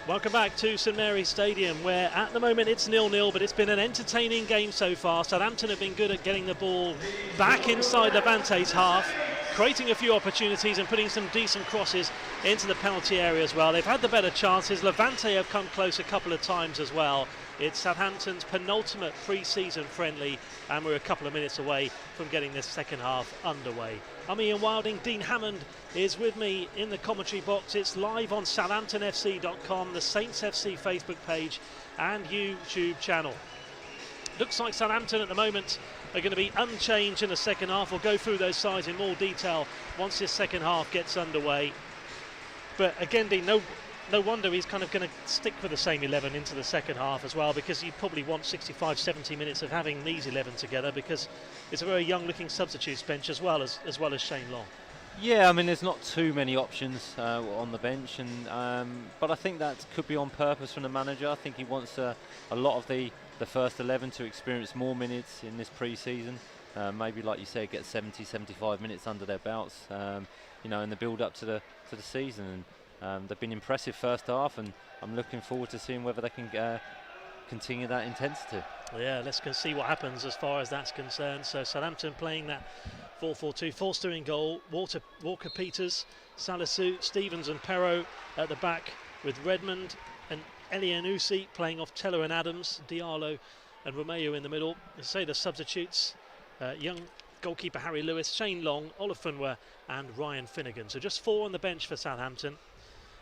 Welcome back to St Mary's Stadium, where at the moment it's 0-0, but it's been an entertaining game so far. Southampton have been good at getting the ball back inside Levante's half, creating a few opportunities and putting some decent crosses into the penalty area as well. They've had the better chances. Levante have come close a couple of times as well. It's Southampton's penultimate pre-season friendly, and we're a couple of minutes away from getting this second half underway. I'm Ian Wilding. Dean Hammond is with me in the commentary box. It's live on SouthamptonFC.com, the Saints FC Facebook page and YouTube channel. Looks like Southampton at the moment are going to be unchanged in the second half. We'll go through those sides in more detail once this second half gets underway. But again, Dean, no wonder he's kind of going to stick with the same 11 into the second half as well, because you probably want 65-70 minutes of having these 11 together, because it's a very young-looking substitutes bench as well as Shane Long. Yeah, I mean, there's not too many options on the bench, and but I think that could be on purpose from the manager. I think he wants a lot of the first 11 to experience more minutes in this pre-season. Maybe, like you say, get 70-75 minutes under their belts, you know, in the build-up to the season. And they've been impressive first half, and I'm looking forward to seeing whether they can continue that intensity. Yeah, let's go see what happens as far as that's concerned. So Southampton playing that 4-4-2. Forster in goal, Walker-Peters, Salisu, Stevens and Perrault at the back, with Redmond and Elianusi playing off Tella and Adams, Diallo and Romeo in the middle. Let's say the substitutes, young goalkeeper Harry Lewis, Shane Long, Olifanwa and Ryan Finnegan. So just 4 on the bench for Southampton.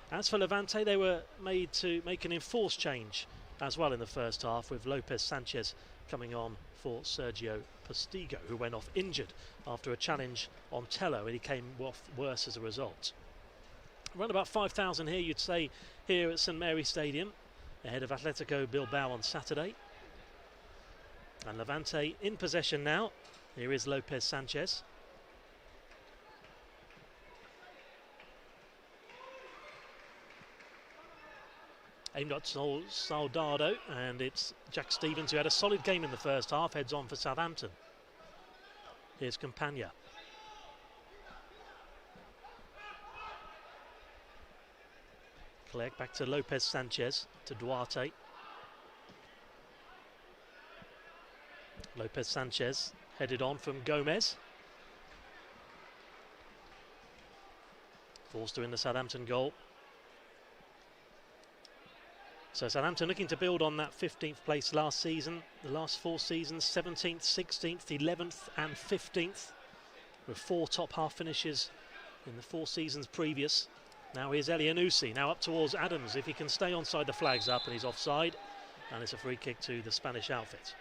As for Levante, they were made to make an enforced change as well in the first half, with Lopez Sanchez coming on for Sergio Postigo, who went off injured after a challenge on Tella, and he came off worse as a result. Around about 5,000 here, you'd say, here at St Mary's Stadium, ahead of Atletico Bilbao on Saturday. And Levante in possession now. Here is Lopez Sanchez. Aimed at Soldado, and it's Jack Stevens, who had a solid game in the first half, heads on for Southampton. Here's Campagna. Clegg back to Lopez Sanchez, to Duarte. Lopez Sanchez headed on from Gomez. Forster in the Southampton goal. So Southampton looking to build on that 15th place last season. The last 4 seasons, 17th, 16th, 11th and 15th, with 4 top half finishes in the 4 seasons previous. Now here's Elianusi, now up towards Adams. If he can stay onside, the flag's up and he's offside, and it's a free kick to the Spanish outfit.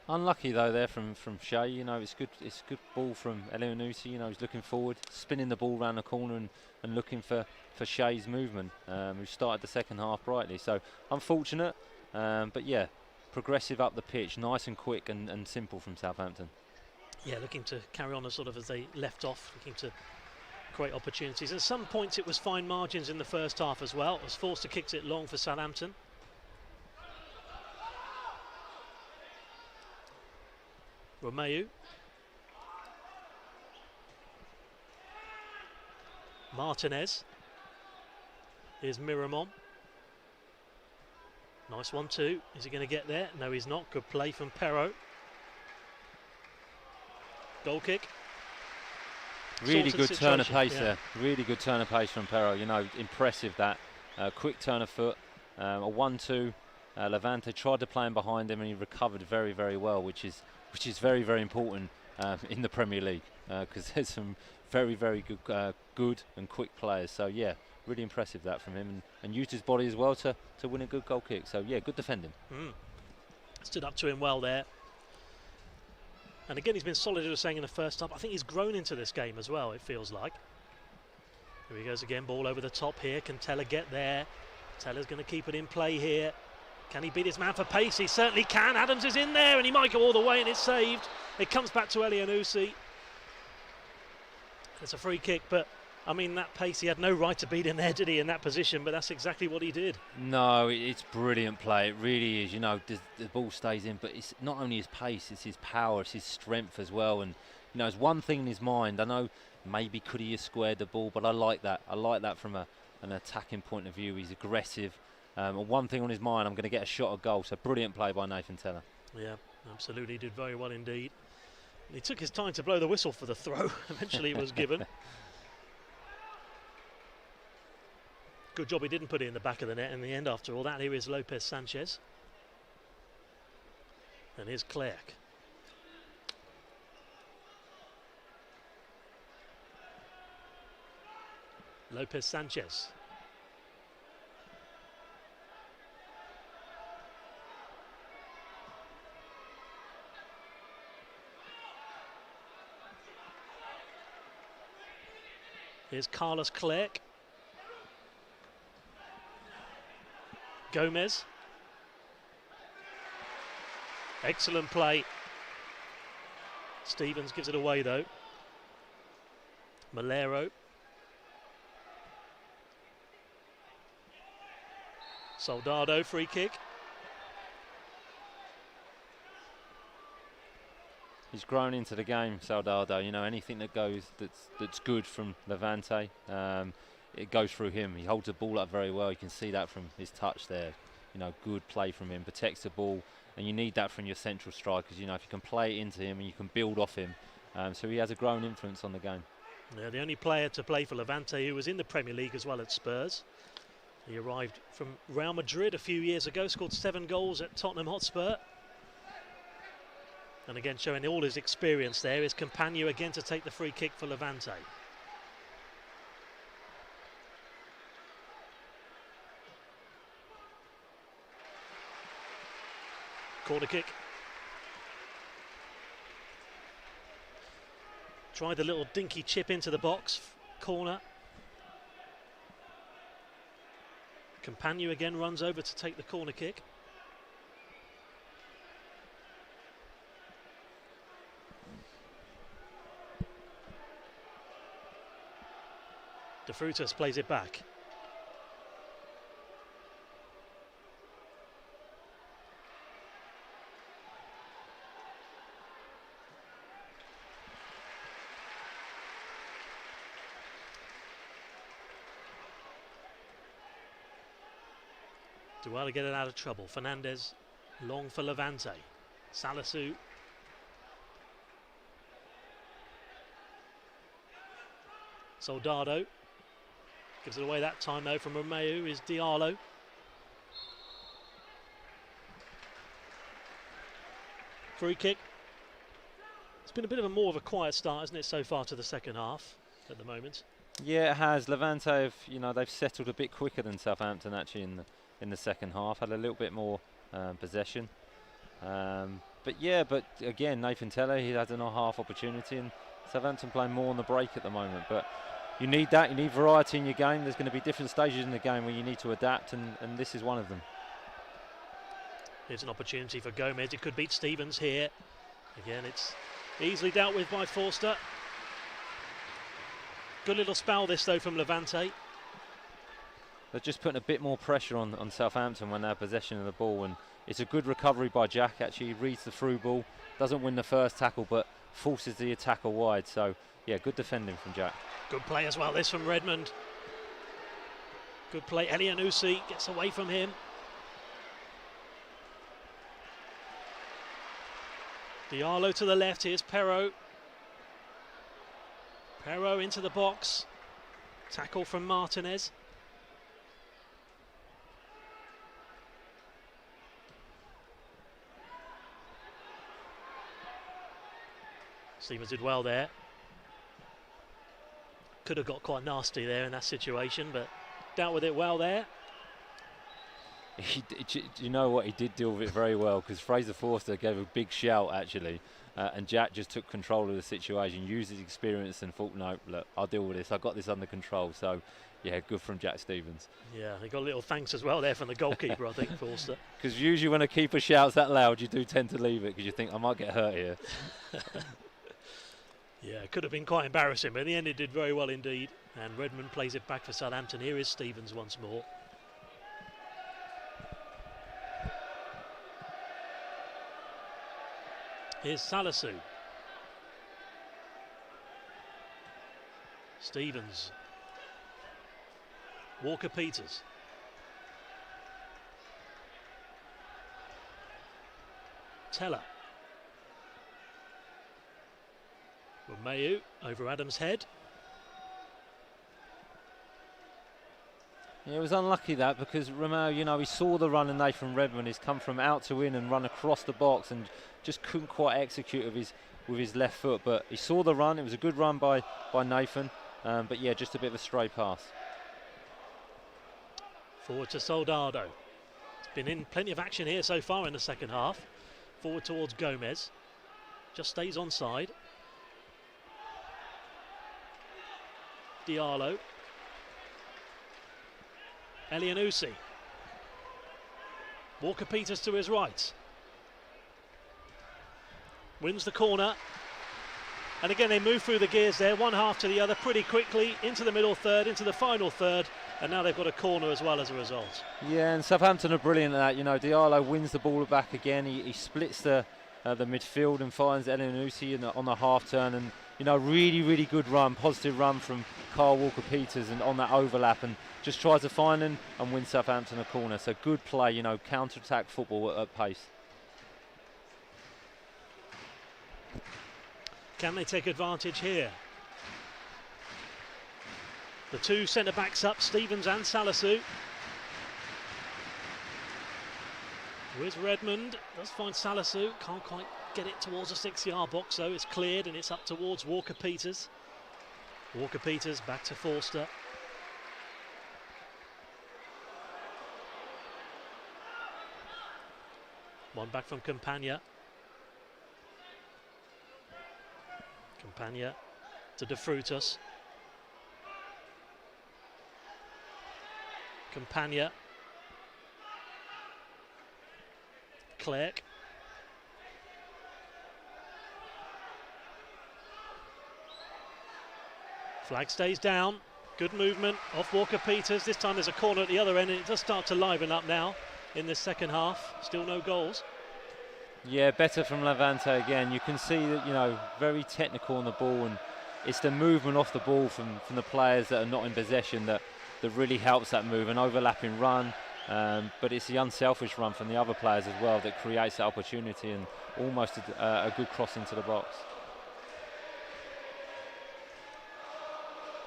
Unlucky though there from Shea. You know, it's good ball from Elianusi. You know, he's looking forward, spinning the ball around the corner and looking for Shea's movement, who started the second half brightly. So unfortunate, but yeah, progressive up the pitch, nice and quick and simple from Southampton. Yeah, looking to carry on as they left off, looking to create opportunities. At some points it was fine margins in the first half as well. It was Forster kicked it long for Southampton. Romeo. Martinez. Here's Miramon. Nice 1-2. Is he going to get there? No, he's not. Good play from Perrault. Goal kick. Really good turn of pace there. Really good turn of pace from Perrault. You know, impressive that. Quick turn of foot. A 1-2. Levante tried to play him behind him and he recovered very, very well, which is very, very important in the Premier League, because there's some very, very good and quick players. So yeah, really impressive that from him, and used his body as well to win a good goal kick. So yeah, good defending. Stood up to him well there. And again, he's been solid, as I was saying, in the first half. I think he's grown into this game as well, it feels like. Here he goes again, ball over the top here. Can Tella get there? Tella's going to keep it in play here. Can he beat his man for pace? He certainly can. Adams is in there and he might go all the way, and it's saved. It comes back to Elianusi. It's a free kick, but I mean, that pace, he had no right to beat him there, did he, in that position? But that's exactly what he did. No, it's brilliant play. It really is. You know, the ball stays in, but it's not only his pace, it's his power, it's his strength as well. And, you know, it's one thing in his mind. I know Maybe could he have squared the ball, but I like that. I like that from an attacking point of view. He's aggressive. One thing on his mind, I'm going to get a shot at goal. So brilliant play by Nathan Tella. Yeah, absolutely, did very well indeed. He took his time to blow the whistle for the throw. Eventually it was given. Good job he didn't put it in the back of the net in the end after all that. Here is Lopez Sanchez. And here's Clerc. Lopez Sanchez. Here's Carlos Clerc. Gomez. Excellent play. Stevens gives it away though. Malero. Soldado, free kick. He's grown into the game, Soldado. You know, anything that goes that's good from Levante, it goes through him. He holds the ball up very well. You can see that from his touch there. You know, good play from him, protects the ball, and you need that from your central strikers. You know, if you can play it into him and you can build off him, so he has a growing influence on the game. Yeah, the only player to play for Levante who was in the Premier League as well at Spurs. He arrived from Real Madrid a few years ago, scored 7 goals at Tottenham Hotspur. And again, showing all his experience there, is Campagno again to take the free kick for Levante. Corner kick. Tried the little dinky chip into the box. Corner. Campagno again runs over to take the corner kick. De Frutos plays it back. Duala get it out of trouble. Fernandez long for Levante. Salisu. Soldado gives it away that time though from Romeu. Is Diallo. Free kick. It's been a bit of a more of a quiet start, hasn't it, so far to the second half at the moment? Yeah, it has. Levante have, you know, they've settled a bit quicker than Southampton actually in the second half. Had a little bit more possession. But again, Nathan Tella, he had a half opportunity, and Southampton playing more on the break at the moment. But you need that. You need variety in your game. There's going to be different stages in the game where you need to adapt, and this is one of them. Here's an opportunity for Gomez. It could beat Stevens here. Again, it's easily dealt with by Forster. Good little spell this though from Levante. They're just putting a bit more pressure on Southampton when they have possession of the ball, and it's a good recovery by Jack. Actually, he reads the through ball, doesn't win the first tackle, but forces the attacker wide. So yeah, good defending from Jack. Good play as well, this from Redmond. Good play, Elianusi gets away from him. Diallo to the left, here's Perro. Perro into the box. Tackle from Martinez. Stevens did well there. Could have got quite nasty there in that situation, but dealt with it well there. You know what, he did deal with it very well, because Fraser Forster gave a big shout actually, and Jack just took control of the situation, used his experience and thought, no, look, I'll deal with this, I got this under control. So yeah, good from Jack Stevens. Yeah, he got a little thanks as well there from the goalkeeper, I think, Forster. Because usually when a keeper shouts that loud, you do tend to leave it, because you think, I might get hurt here. Yeah, it could have been quite embarrassing, but in the end it did very well indeed. And Redmond plays it back for Southampton. Here is Stevens once more. Here's Salisu. Stevens. Walker-Peters. Tella. Romeu over Adams' head. Yeah, it was unlucky that, because Romeu, you know, he saw the run and Nathan Redmond. He's come from out to in and run across the box and just couldn't quite execute with his left foot. But he saw the run. It was a good run by Nathan. But yeah, just a bit of a stray pass. Forward to Soldado. It's been in plenty of action here so far in the second half. Forward towards Gomez. Just stays onside. Diallo. Elianusi. Walker-Peters to his right. Wins the corner. And again, they move through the gears there, one half to the other pretty quickly, into the middle third, into the final third, and now they've got a corner as well as a result. Yeah, and Southampton are brilliant at that. You know, Diallo wins the ball back again. He splits the midfield and finds Elianusi on the half turn, and you know, really good run, positive run from Kyle Walker-Peters and on that overlap, and just tries to find him and win Southampton a corner. So good play, you know, counter-attack football at pace. Can they take advantage here? The two centre-backs up, Stevens and Salisu. With Redmond, does find Salisu, can't quite get it towards the 6-yard box though. It's cleared and it's up towards Walker-Peters. Walker-Peters back to Forster. One back from Campagna. Campagna to De Frutos. Campagna. Clerc. Flag stays down. Good movement off Walker-Peters. This time there's a corner at the other end, and it does start to liven up now in this second half. Still no goals. Yeah, better from Levante again. You can see that, you know, very technical on the ball, and it's the movement off the ball from the players that are not in possession that really helps that move, an overlapping run. But it's the unselfish run from the other players as well that creates that opportunity and almost a good cross into the box.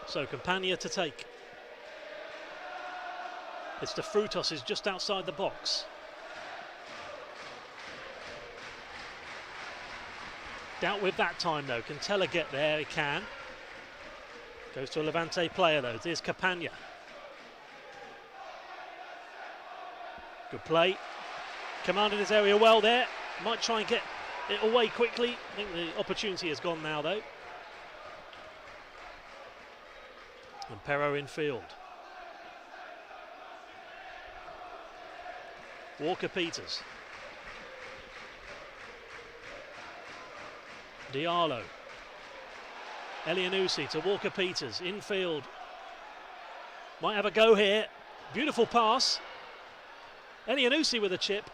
So Campagna to take. It's De Frutos is just outside the box. Dealt with that time though. Can Tella get there? He can. Goes to a Levante player though. There's Campagna. Good play. Commanded his area well there. Might try and get it away quickly. I think the opportunity has gone now though. And Perro in field. Walker-Peters. Diallo. Elianusi to Walker-Peters. Infield. Might have a go here. Beautiful pass. Elianusi with a chip.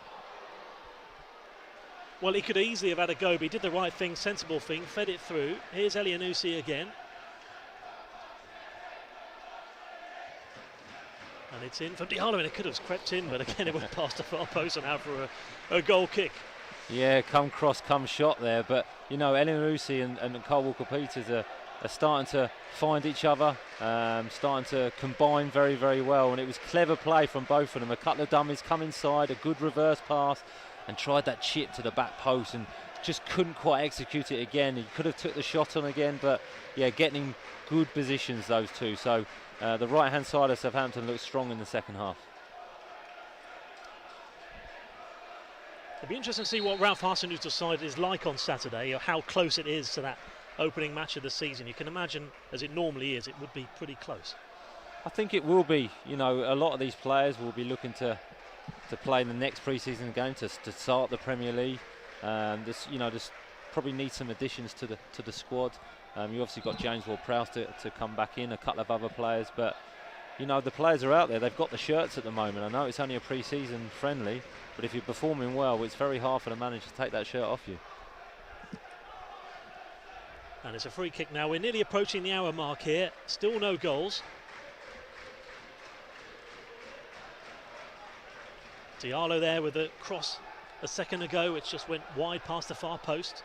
Well, he could easily have had a go, but he did the right thing, sensible thing, fed it through. Here's Elianusi again. And it's in for Diallo, and it could have crept in, but again it went past the far post and out for a goal kick. Yeah, come cross, come shot there, but you know, Elianusi and Kyle Walker-Peters are starting to find each other, starting to combine very well, and it was clever play from both of them. A couple of dummies come inside, a good reverse pass, and tried that chip to the back post and just couldn't quite execute it again. He could have took the shot on again, but yeah, getting in good positions, those two. So the right hand side of Southampton looks strong in the second half. It'll be interesting to see what Ralph Hasenhüttl's side is like on Saturday, or how close it is to that opening match of the season. You can imagine, as it normally is, it would be pretty close. I think it will be. You know, a lot of these players will be looking to play in the next pre-season game to start the Premier League. This probably needs some additions to the squad. You obviously got James Ward-Prowse to come back in, a couple of other players, but you know, the players are out there. They've got the shirts at the moment. I know it's only a pre-season friendly, but if you're performing well, it's very hard for the manager to take that shirt off you. And it's a free kick now. We're nearly approaching the hour mark here. Still no goals. Diallo there with a cross a second ago, which just went wide past the far post.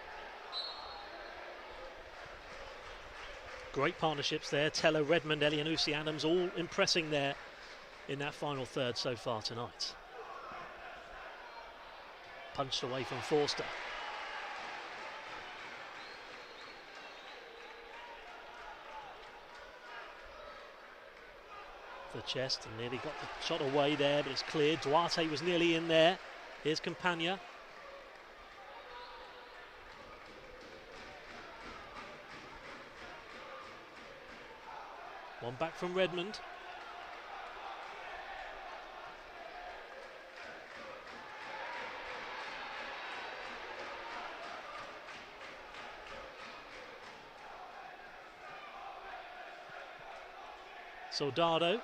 Great partnerships there. Tella, Redmond, Elyounoussi, Adams all impressing there in that final third so far tonight. Punched away from Forster. The chest and nearly got the shot away there, but it's cleared. Duarte was nearly in there. Here's Campagna. One back from Redmond. Soldado.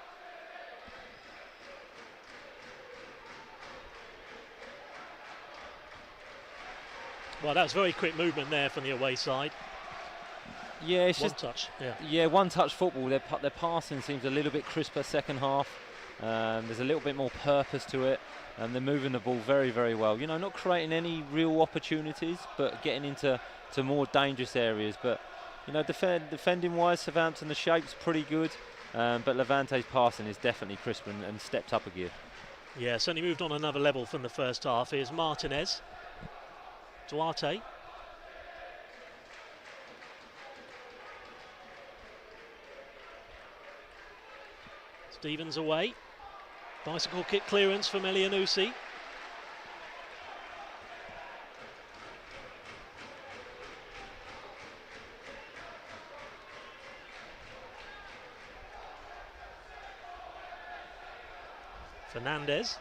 Well, that was very quick movement there from the away side. Yeah, it's one just touch. Yeah, one touch football. Their passing seems a little bit crisper second half. There's a little bit more purpose to it, and they're moving the ball very, very well. You know, not creating any real opportunities, but getting into more dangerous areas. But you know, defending wise, Southampton, the shape's pretty good, but Levante's passing is definitely crisp and stepped up a gear. Yeah, certainly moved on another level from the first half. Here's Martinez. Duarte. Stevens away. Bicycle kick clearance from Elyounoussi. Fernandez.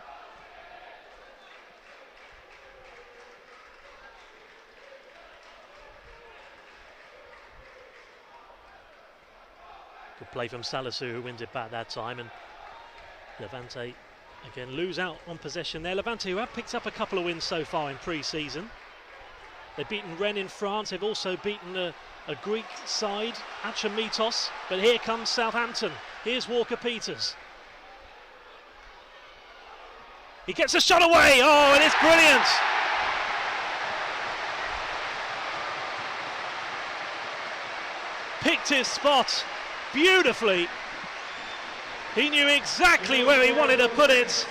Good play from Salisu, who wins it back that time, and Levante again lose out on possession there. Levante, who have picked up a couple of wins so far in pre-season. They've beaten Rennes in France. They've also beaten a Greek side, Atromitos. But here comes Southampton. Here's Walker-Peters. He gets a shot away. Oh, and it's brilliant. Picked his spot beautifully. He knew exactly where he wanted to put it.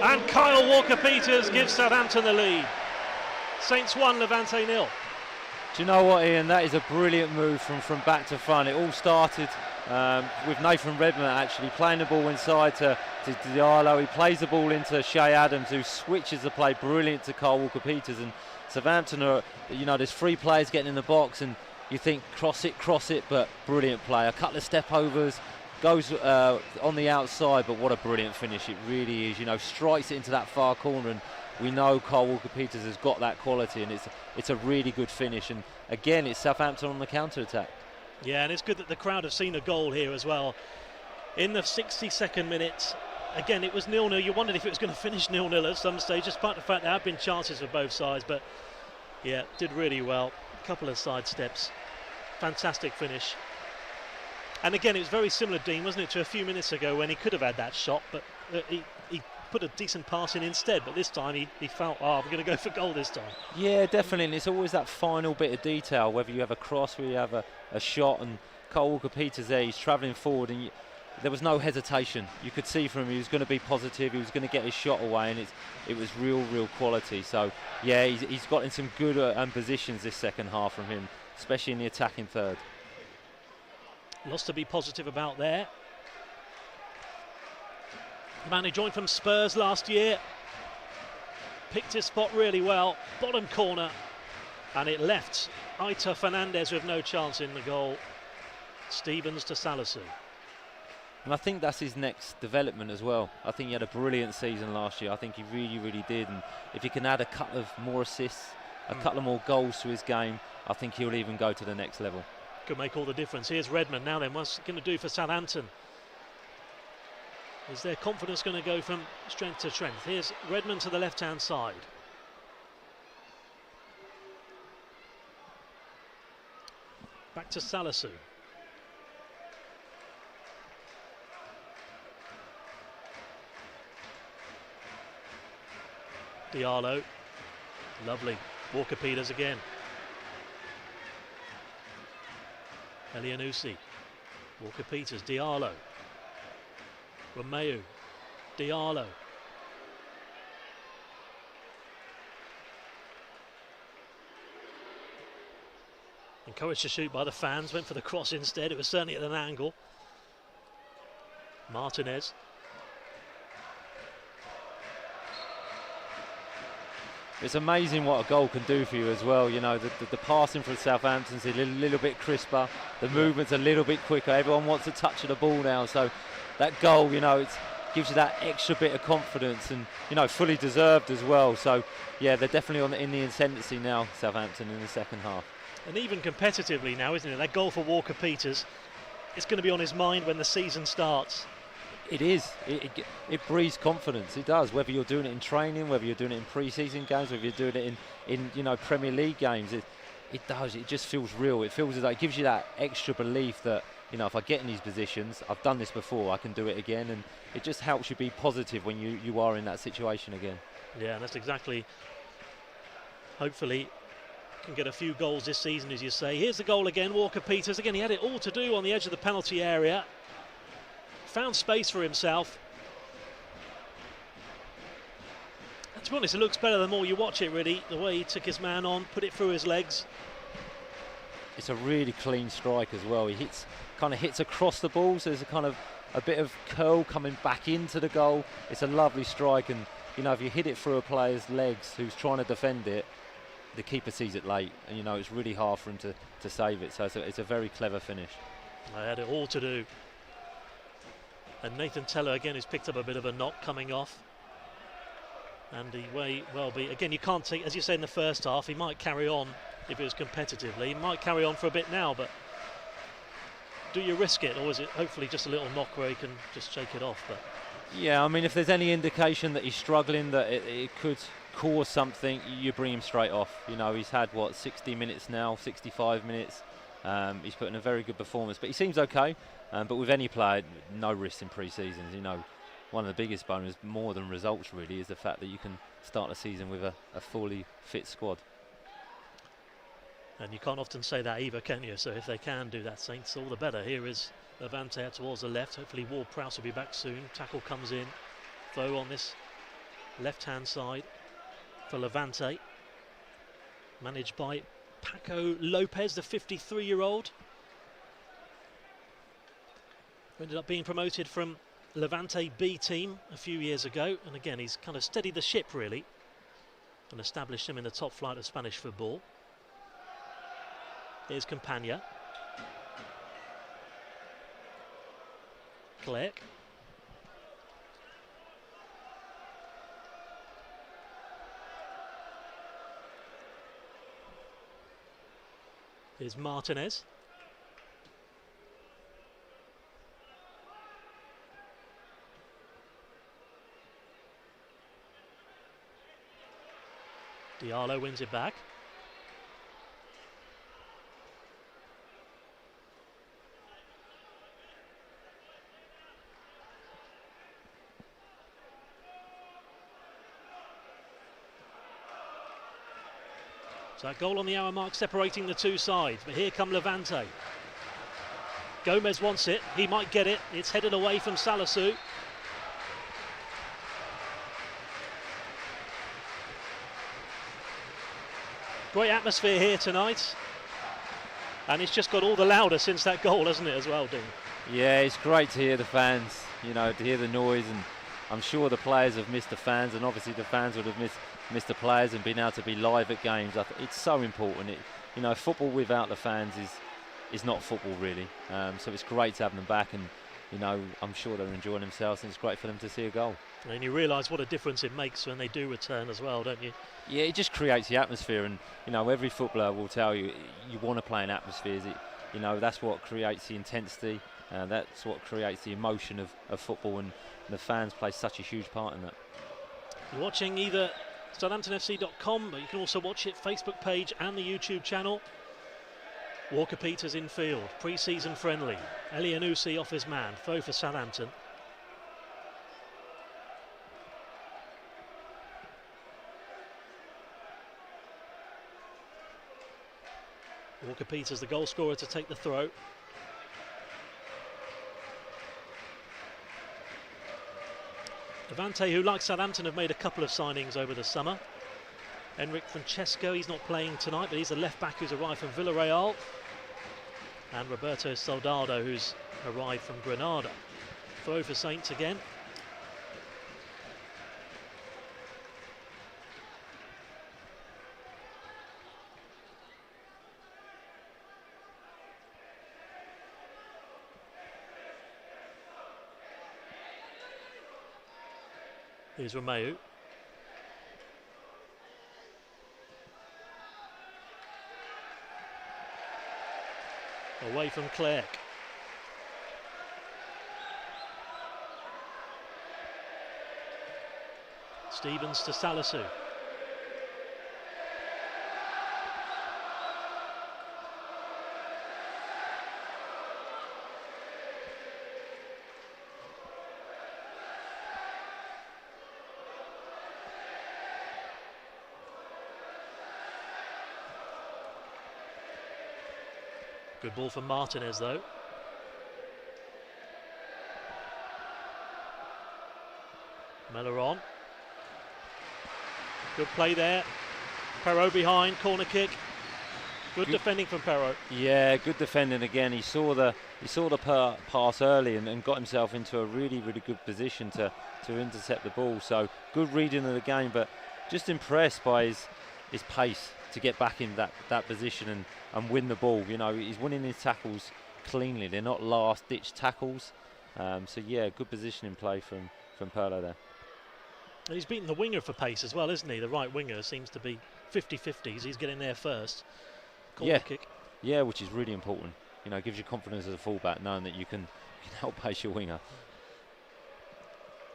And Kyle Walker-Peters gives Southampton the lead. Saints 1, Levante 0. Do you know what, Ian? That is a brilliant move from back to front. It all started with Nathan Redmond actually playing the ball inside to Diallo. He plays the ball into Shea Adams, who switches the play brilliant to Kyle Walker-Peters. And Southampton are, you know, there's three players getting in the box, and you think cross it, but brilliant play. A couple of step overs, goes on the outside, but what a brilliant finish it really is. You know, strikes it into that far corner, and we know Kyle Walker-Peters has got that quality, and it's a really good finish. And again, it's Southampton on the counter-attack. Yeah, and it's good that the crowd have seen a goal here as well. In the 62nd minute, again, it was 0-0. You wondered if it was going to finish 0-0 at some stage, despite the fact there have been chances for both sides. But yeah, did really well. A couple of side steps. Fantastic finish. And again, it was very similar, Dean, wasn't it, to a few minutes ago when he could have had that shot, but he put a decent pass in instead. But this time he felt, I'm going to go for goal this time. Yeah, definitely. And it's always that final bit of detail, whether you have a cross, whether you have a shot. And Kyle Walker-Peters there, he's travelling forward, and there was no hesitation. You could see from him he was going to be positive, he was going to get his shot away, and it was real quality. So yeah, he's got in some good positions this second half from him, especially in the attacking third. Lots to be positive about there. The man who joined from Spurs last year picked his spot really well, bottom corner, and it left Aita Fernandez with no chance in the goal. Stevens to Salisu. And I think that's his next development as well. I think he had a brilliant season last year. I think he really did. And if he can add a couple of more assists, a couple of more goals to his game, I think he'll even go to the next level. Could make all the difference. Here's Redmond now then. What's it going to do for Southampton? Is their confidence going to go from strength to strength? Here's Redmond to the left-hand side. Back to Salisu. Diallo. Lovely. Walker-Peters again. Elianusi. Walker-Peters. Diallo. Romeu. Diallo. Encouraged to shoot by the fans, went for the cross instead. It was certainly at an angle. Martinez. It's amazing what a goal can do for you as well. You know, the passing from Southampton's a little bit crisper. The movement's a little bit quicker. Everyone wants a touch of the ball now. So that goal, you know, it gives you that extra bit of confidence and, you know, fully deserved as well. So, yeah, they're definitely in the ascendancy now, Southampton, in the second half. And even competitively now, isn't it? That goal for Walker-Peters, it's going to be on his mind when the season starts. It is. It breeds confidence. It does. Whether you're doing it in training, whether you're doing it in pre-season games, whether you're doing it in you know, Premier League games, it does. It just feels real. It feels as though it gives you that extra belief that, you know, if I get in these positions, I've done this before, I can do it again, and it just helps you be positive when you are in that situation again. Yeah, and that's exactly. Hopefully, can get a few goals this season, as you say. Here's the goal again. Walker-Peters again. He had it all to do on the edge of the penalty area. Found space for himself. And to be honest, it looks better the more you watch it, really. The way he took his man on, put it through his legs. It's a really clean strike as well. He kind of hits across the ball, so there's a bit of curl coming back into the goal. It's a lovely strike, and you know, if you hit it through a player's legs who's trying to defend it, the keeper sees it late, and you know, it's really hard for him to save it. So it's a very clever finish. I had it all to do. And Nathan Tella again, who's picked up a bit of a knock coming off. And he may well be, again, you can't take, as you say in the first half, he might carry on if it was competitively. He might carry on for a bit now, but do you risk it, or is it hopefully just a little knock where he can just shake it off? But yeah, I mean, if there's any indication that he's struggling, that it could cause something, you bring him straight off. You know, he's had, what, 60 minutes now, 65 minutes. He's put in a very good performance, but he seems okay. But with any player, no risks in pre-seasons. You know, one of the biggest bonus, more than results really, is the fact that you can start the season with a fully fit squad. And you can't often say that either, can you? So if they can do that, Saints, all the better. Here is Levante out towards the left. Hopefully Ward-Prowse will be back soon. Tackle comes in. Throw on this left-hand side for Levante. Managed by Paco Lopez, the 53-year-old. Ended up being promoted from Levante B team a few years ago, and again he's kind of steadied the ship really and established him in the top flight of Spanish football. Here's Campagna. Clerc. Here's Martinez. Diallo wins it back. So that goal on the hour mark separating the two sides, but here come Levante. Gomez wants it, he might get it, it's headed away from Salisu. Great atmosphere here tonight, and it's just got all the louder since that goal, hasn't it, as well, Dean? Yeah, it's great to hear the fans, you know, to hear the noise, and I'm sure the players have missed the fans, and obviously the fans would have missed the players and been able to be live at games. It's so important. You know, football without the fans is not football really. So it's great to have them back, and you know, I'm sure they're enjoying themselves, and it's great for them to see a goal. And you realise what a difference it makes when they do return as well, don't you? Yeah, it just creates the atmosphere, and you know, every footballer will tell you you want to play in atmospheres. You know, that's what creates the intensity, that's what creates the emotion of football, and the fans play such a huge part in that. You're watching either SouthamptonFC.com, but you can also watch it Facebook page and the YouTube channel. Walker-Peters in field, pre-season friendly. Elianusi off his man, foe for Southampton. Walker-Peters, the goal scorer, to take the throw. Levante, who like Southampton have made a couple of signings over the summer. Enric Francesco, he's not playing tonight, but he's a left back who's arrived from Villarreal. And Roberto Soldado, who's arrived from Granada. Throw for Saints again. Here's Romeu. Away from Clerc. Stevens to Salisu. Good ball from Martinez though. Melleron. Good play there. Perrault behind, corner kick. Good defending from Perrault. Yeah, good defending again. He saw the pass early and got himself into a really good position to intercept the ball. So good reading of the game, but just impressed by his pace to get back in that position and win the ball. You know, he's winning his tackles cleanly. They're not last-ditch tackles. So yeah, good positioning play from Perrault there. And he's beaten the winger for pace as well, isn't he? The right winger seems to be 50-50s. He's getting there first. Corner kick. Yeah, which is really important. You know, it gives you confidence as a fullback knowing that you can outpace your winger.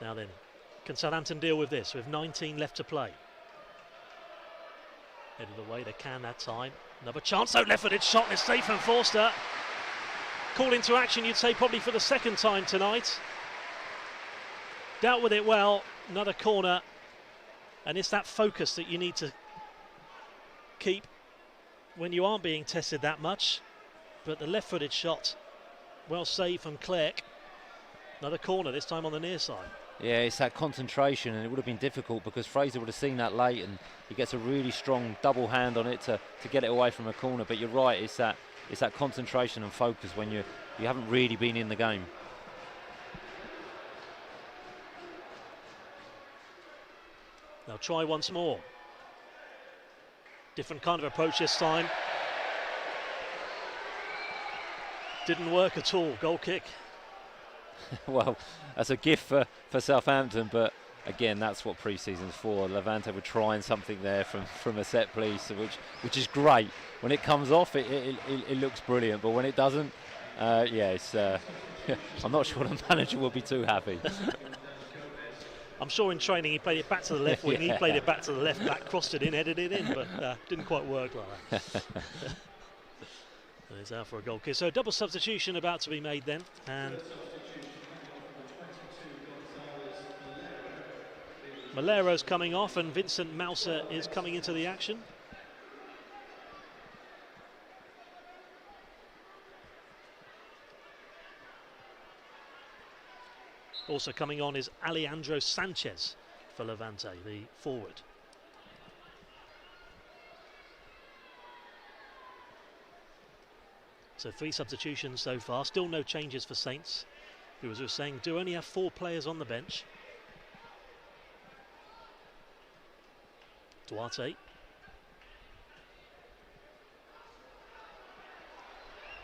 Now then, can Southampton deal with this with 19 left to play? Headed away, they can that time. Another chance, though, left-footed shot, and it's safe from Forster. Called into action, you'd say, probably for the second time tonight. Dealt with it well, another corner. And it's that focus that you need to keep when you aren't being tested that much. But the left-footed shot, well saved from Clerc. Another corner, this time on the near side. Yeah, it's that concentration, and it would have been difficult because Fraser would have seen that late, and he gets a really strong double hand on it to get it away from a corner. But you're right, it's that concentration and focus when you haven't really been in the game. Now try once more. Different kind of approach this time. Didn't work at all. Goal kick. Well, that's a gift for Southampton, but again, that's what pre-season's for. Levante were trying something there from a set piece, which is great. When it comes off, it looks brilliant, but when it doesn't, I'm not sure the manager will be too happy. I'm sure in training he played it back to the left wing, he played it back to the left back, crossed it in, headed it in, but didn't quite work like that. He's out for a goal kick. So a double substitution about to be made then, and Malero's coming off and Vincent Mouser is coming into the action. Also coming on is Alejandro Sanchez for Levante, the forward. So 3 substitutions so far, still no changes for Saints, who, as we were saying, do only have 4 players on the bench. Duarte.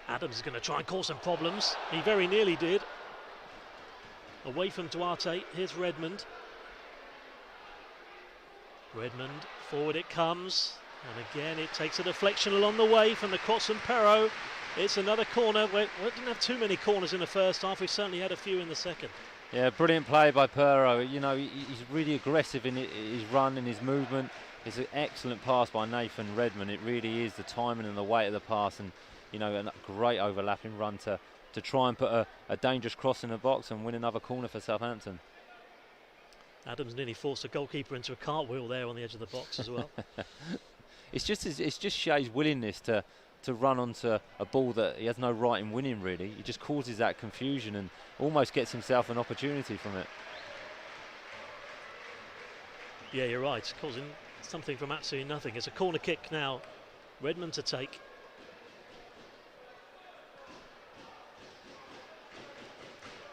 Adams is going to try and cause some problems. He very nearly did. Away from Duarte, here's Redmond. Redmond, forward it comes. And again, it takes a deflection along the way from the cross from Perrault. It's another corner. We didn't have too many corners in the first half. We certainly had a few in the second. Yeah, brilliant play by Perrault. You know, he's really aggressive in his run and his movement. It's an excellent pass by Nathan Redmond. It really is, the timing and the weight of the pass. And you know, a great overlapping run to try and put a dangerous cross in the box and win another corner for Southampton. Adams nearly forced the goalkeeper into a cartwheel there on the edge of the box as well. It's just Shea's willingness to run onto a ball that he has no right in winning, really. He just causes that confusion and almost gets himself an opportunity from it. Yeah, you're right. It's causing something from absolutely nothing. It's a corner kick now. Redmond to take.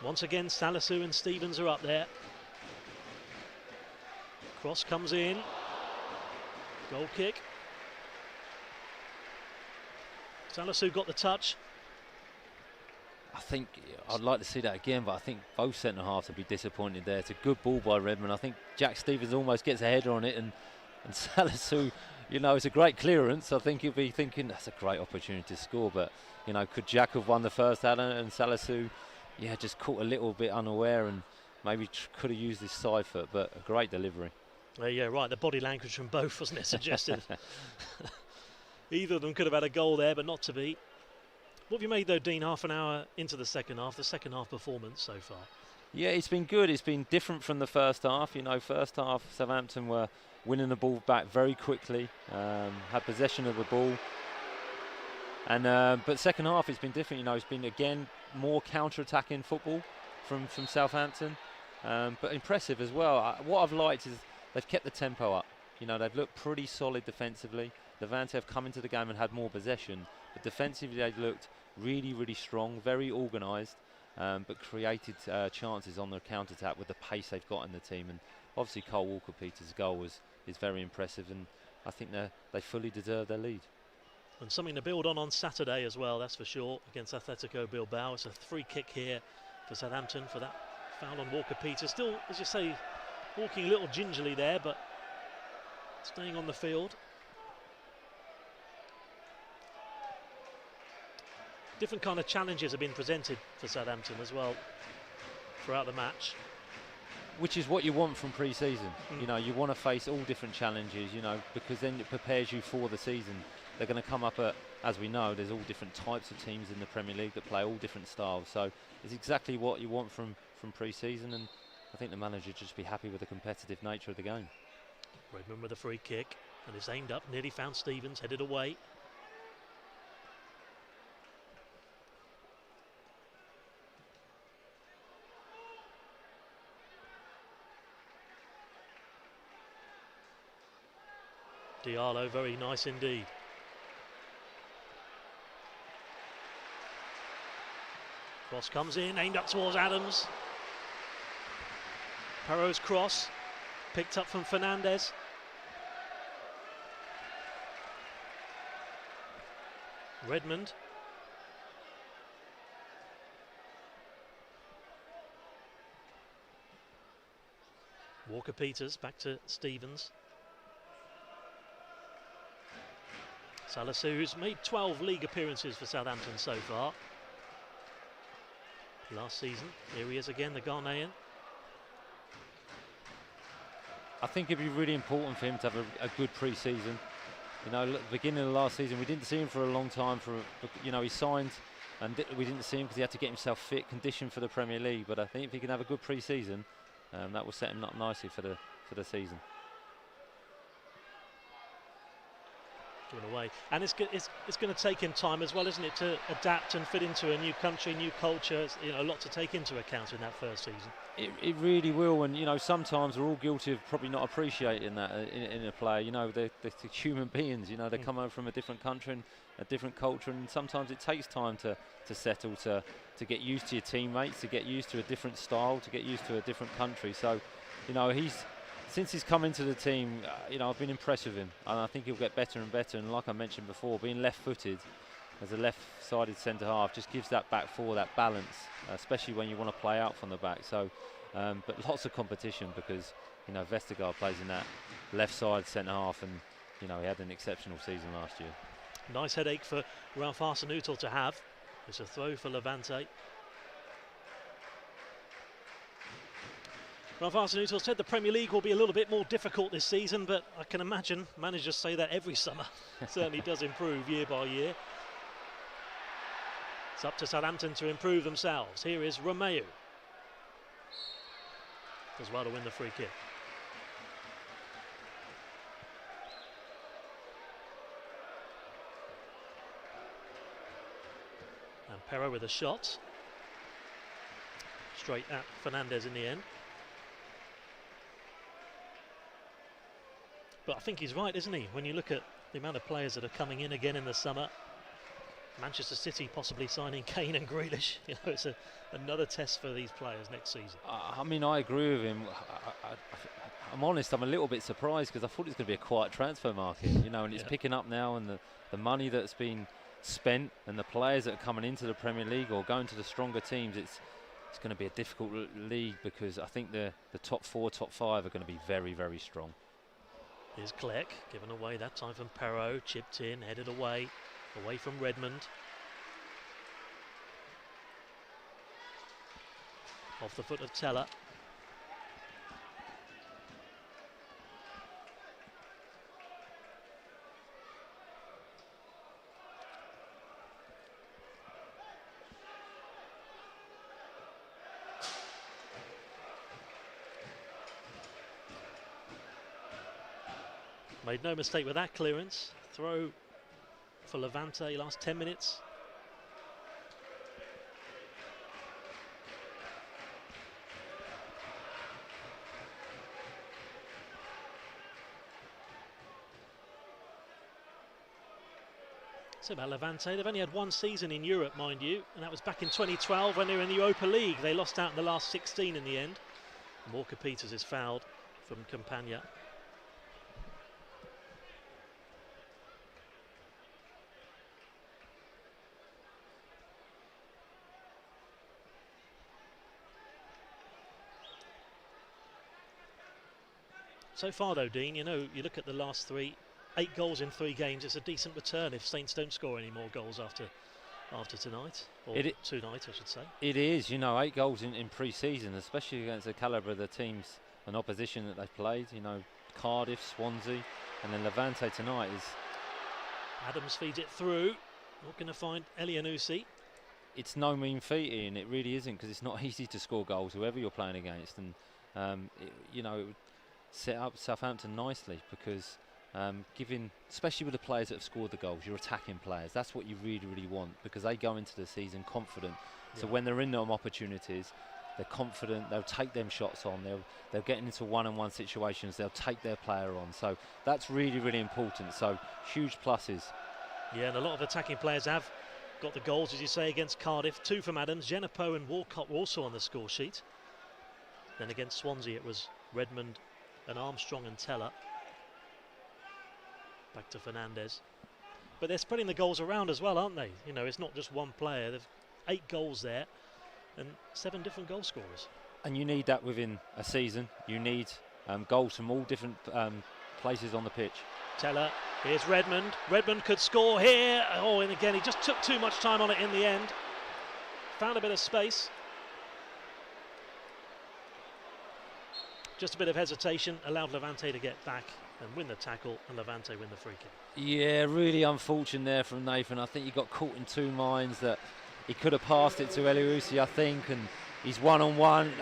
Once again, Salisu and Stevens are up there. Cross comes in. Goal kick. Salisu got the touch. I think I'd like to see that again, but I think both centre-halves will be disappointed there. It's a good ball by Redmond. I think Jack Stevens almost gets a header on it, and Salisu, you know, it's a great clearance. I think he'll be thinking that's a great opportunity to score, but, you know, could Jack have won the first header and Salisu, yeah, just caught a little bit unaware and maybe could have used his side foot, but a great delivery. Yeah, right, the body language from both, wasn't it, suggested? Either of them could have had a goal there, but not to be. What have you made, though, Dean, half an hour into the second half performance so far? Yeah, it's been good. It's been different from the first half. You know, first half, Southampton were winning the ball back very quickly, had possession of the ball. And but second half, it's been different. You know, it's been, again, more counter-attacking football from Southampton, but impressive as well. What I've liked is they've kept the tempo up. You know, they've looked pretty solid defensively. Levante have come into the game and had more possession, but defensively they've looked really, really strong, very organised, but created chances on the counter-attack with the pace they've got in the team. And obviously Cole Walker-Peters' goal is very impressive, and I think they fully deserve their lead. And something to build on Saturday as well, that's for sure, against Atletico Bilbao. It's a free kick here for Southampton for that foul on Walker-Peters. Still, as you say, walking a little gingerly there, but staying on the field. Different kind of challenges have been presented for Southampton as well throughout the match. Which is what you want from pre-season. You know, you want to face all different challenges, you know, because then it prepares you for the season. They're going to come up as we know, there's all different types of teams in the Premier League that play all different styles. So it's exactly what you want from pre-season, and I think the manager should just be happy with the competitive nature of the game. Redmond with a free kick, and it's aimed up, nearly found Stevens, headed away. Diallo, very nice indeed. Cross comes in, aimed up towards Adams. Perraud's cross, picked up from Fernandez. Redmond. Walker-Peters back to Stevens. Salisu, who's made 12 league appearances for Southampton so far. Last season, here he is again, the Ghanaian. I think it'd be really important for him to have a good pre-season. You know, at the beginning of the last season, we didn't see him for a long time. You know, he signed, and we didn't see him because he had to get himself fit, conditioned for the Premier League. But I think if he can have a good pre-season, that will set him up nicely for the season. Given away, and it's going to take him time as well, isn't it, to adapt and fit into a new country, new culture. It's, you know, a lot to take into account in that first season. It really will, and you know, sometimes we're all guilty of probably not appreciating that in a player. You know, they're human beings. You know, they come over from a different country and a different culture, and sometimes it takes time to settle, to get used to your teammates, to get used to a different style, to get used to a different country. So, you know, since he's come into the team, you know, I've been impressed with him, and I think he'll get better and better. And like I mentioned before, being left-footed as a left-sided centre-half just gives that back four that balance, especially when you want to play out from the back. So, but lots of competition because, you know, Vestergaard plays in that left-side centre-half, and, you know, he had an exceptional season last year. Nice headache for Ralph Hasenhüttl to have. It's a throw for Levante. Ralph Hasenhüttl said the Premier League will be a little bit more difficult this season, but I can imagine managers say that every summer. Certainly does improve year by year. up to Southampton to improve themselves. Here is Romeu. Does well to win the free kick. And Perro with a shot. Straight at Fernandez in the end. But I think he's right, isn't he? When you look at the amount of players that are coming in again in the summer, Manchester City possibly signing Kane and Grealish. You know, it's another test for these players next season. I mean, I agree with him. I'm honest, I'm a little bit surprised because I thought it was going to be a quiet transfer market, you know, and it's picking up now, and the money that's been spent and the players that are coming into the Premier League or going to the stronger teams, it's going to be a difficult league because I think the top 4, top 5 are going to be very, very strong. Here's Clerc, given away that time from Perrault, chipped in, headed away from Redmond. Off the foot of Tella. Made no mistake with that clearance. Throw for Levante, last 10 minutes. So about Levante, they've only had one season in Europe, mind you, and that was back in 2012 when they were in the Europa League. They lost out in the last 16 in the end. Walker Peters is fouled from Campagna. So far though, Dean, you know, you look at the last 8 goals in 3 games, it's a decent return if Saints don't score any more goals after tonight, or tonight I should say. It is, you know, 8 goals in pre-season, especially against the calibre of the teams and opposition that they've played, you know, Cardiff, Swansea, and then Levante tonight is... Adams feeds it through, not going to find Elyounoussi. It's no mean feat, Ian, it really isn't, because it's not easy to score goals, whoever you're playing against, and, you know, it would set up Southampton nicely because especially with the players that have scored the goals, you're attacking players. That's what you really, really want because they go into the season confident. Yeah. So when they're in them opportunities, they're confident, they'll take them shots on, they'll get into one-on-one situations, they'll take their player on. So that's really, really important. So huge pluses. Yeah, and a lot of attacking players have got the goals, as you say, against Cardiff. 2 from Adams, Genepo and Walcott were also on the score sheet. Then against Swansea it was Redmond and Armstrong and Tella. Back to Fernandez. But they're spreading the goals around as well, aren't they? You know, it's not just one player. There's 8 goals there and 7 different goal scorers. And you need that within a season. You need goals from all different places on the pitch. Tella, here's Redmond. Redmond could score here. Oh, and again, he just took too much time on it in the end. Found a bit of space. Just a bit of hesitation allowed Levante to get back and win the tackle, and Levante win the free kick. Yeah, really unfortunate there from Nathan. I think he got caught in 2 minds that he could have passed it to Elyounoussi, I think, and he's one-on-one.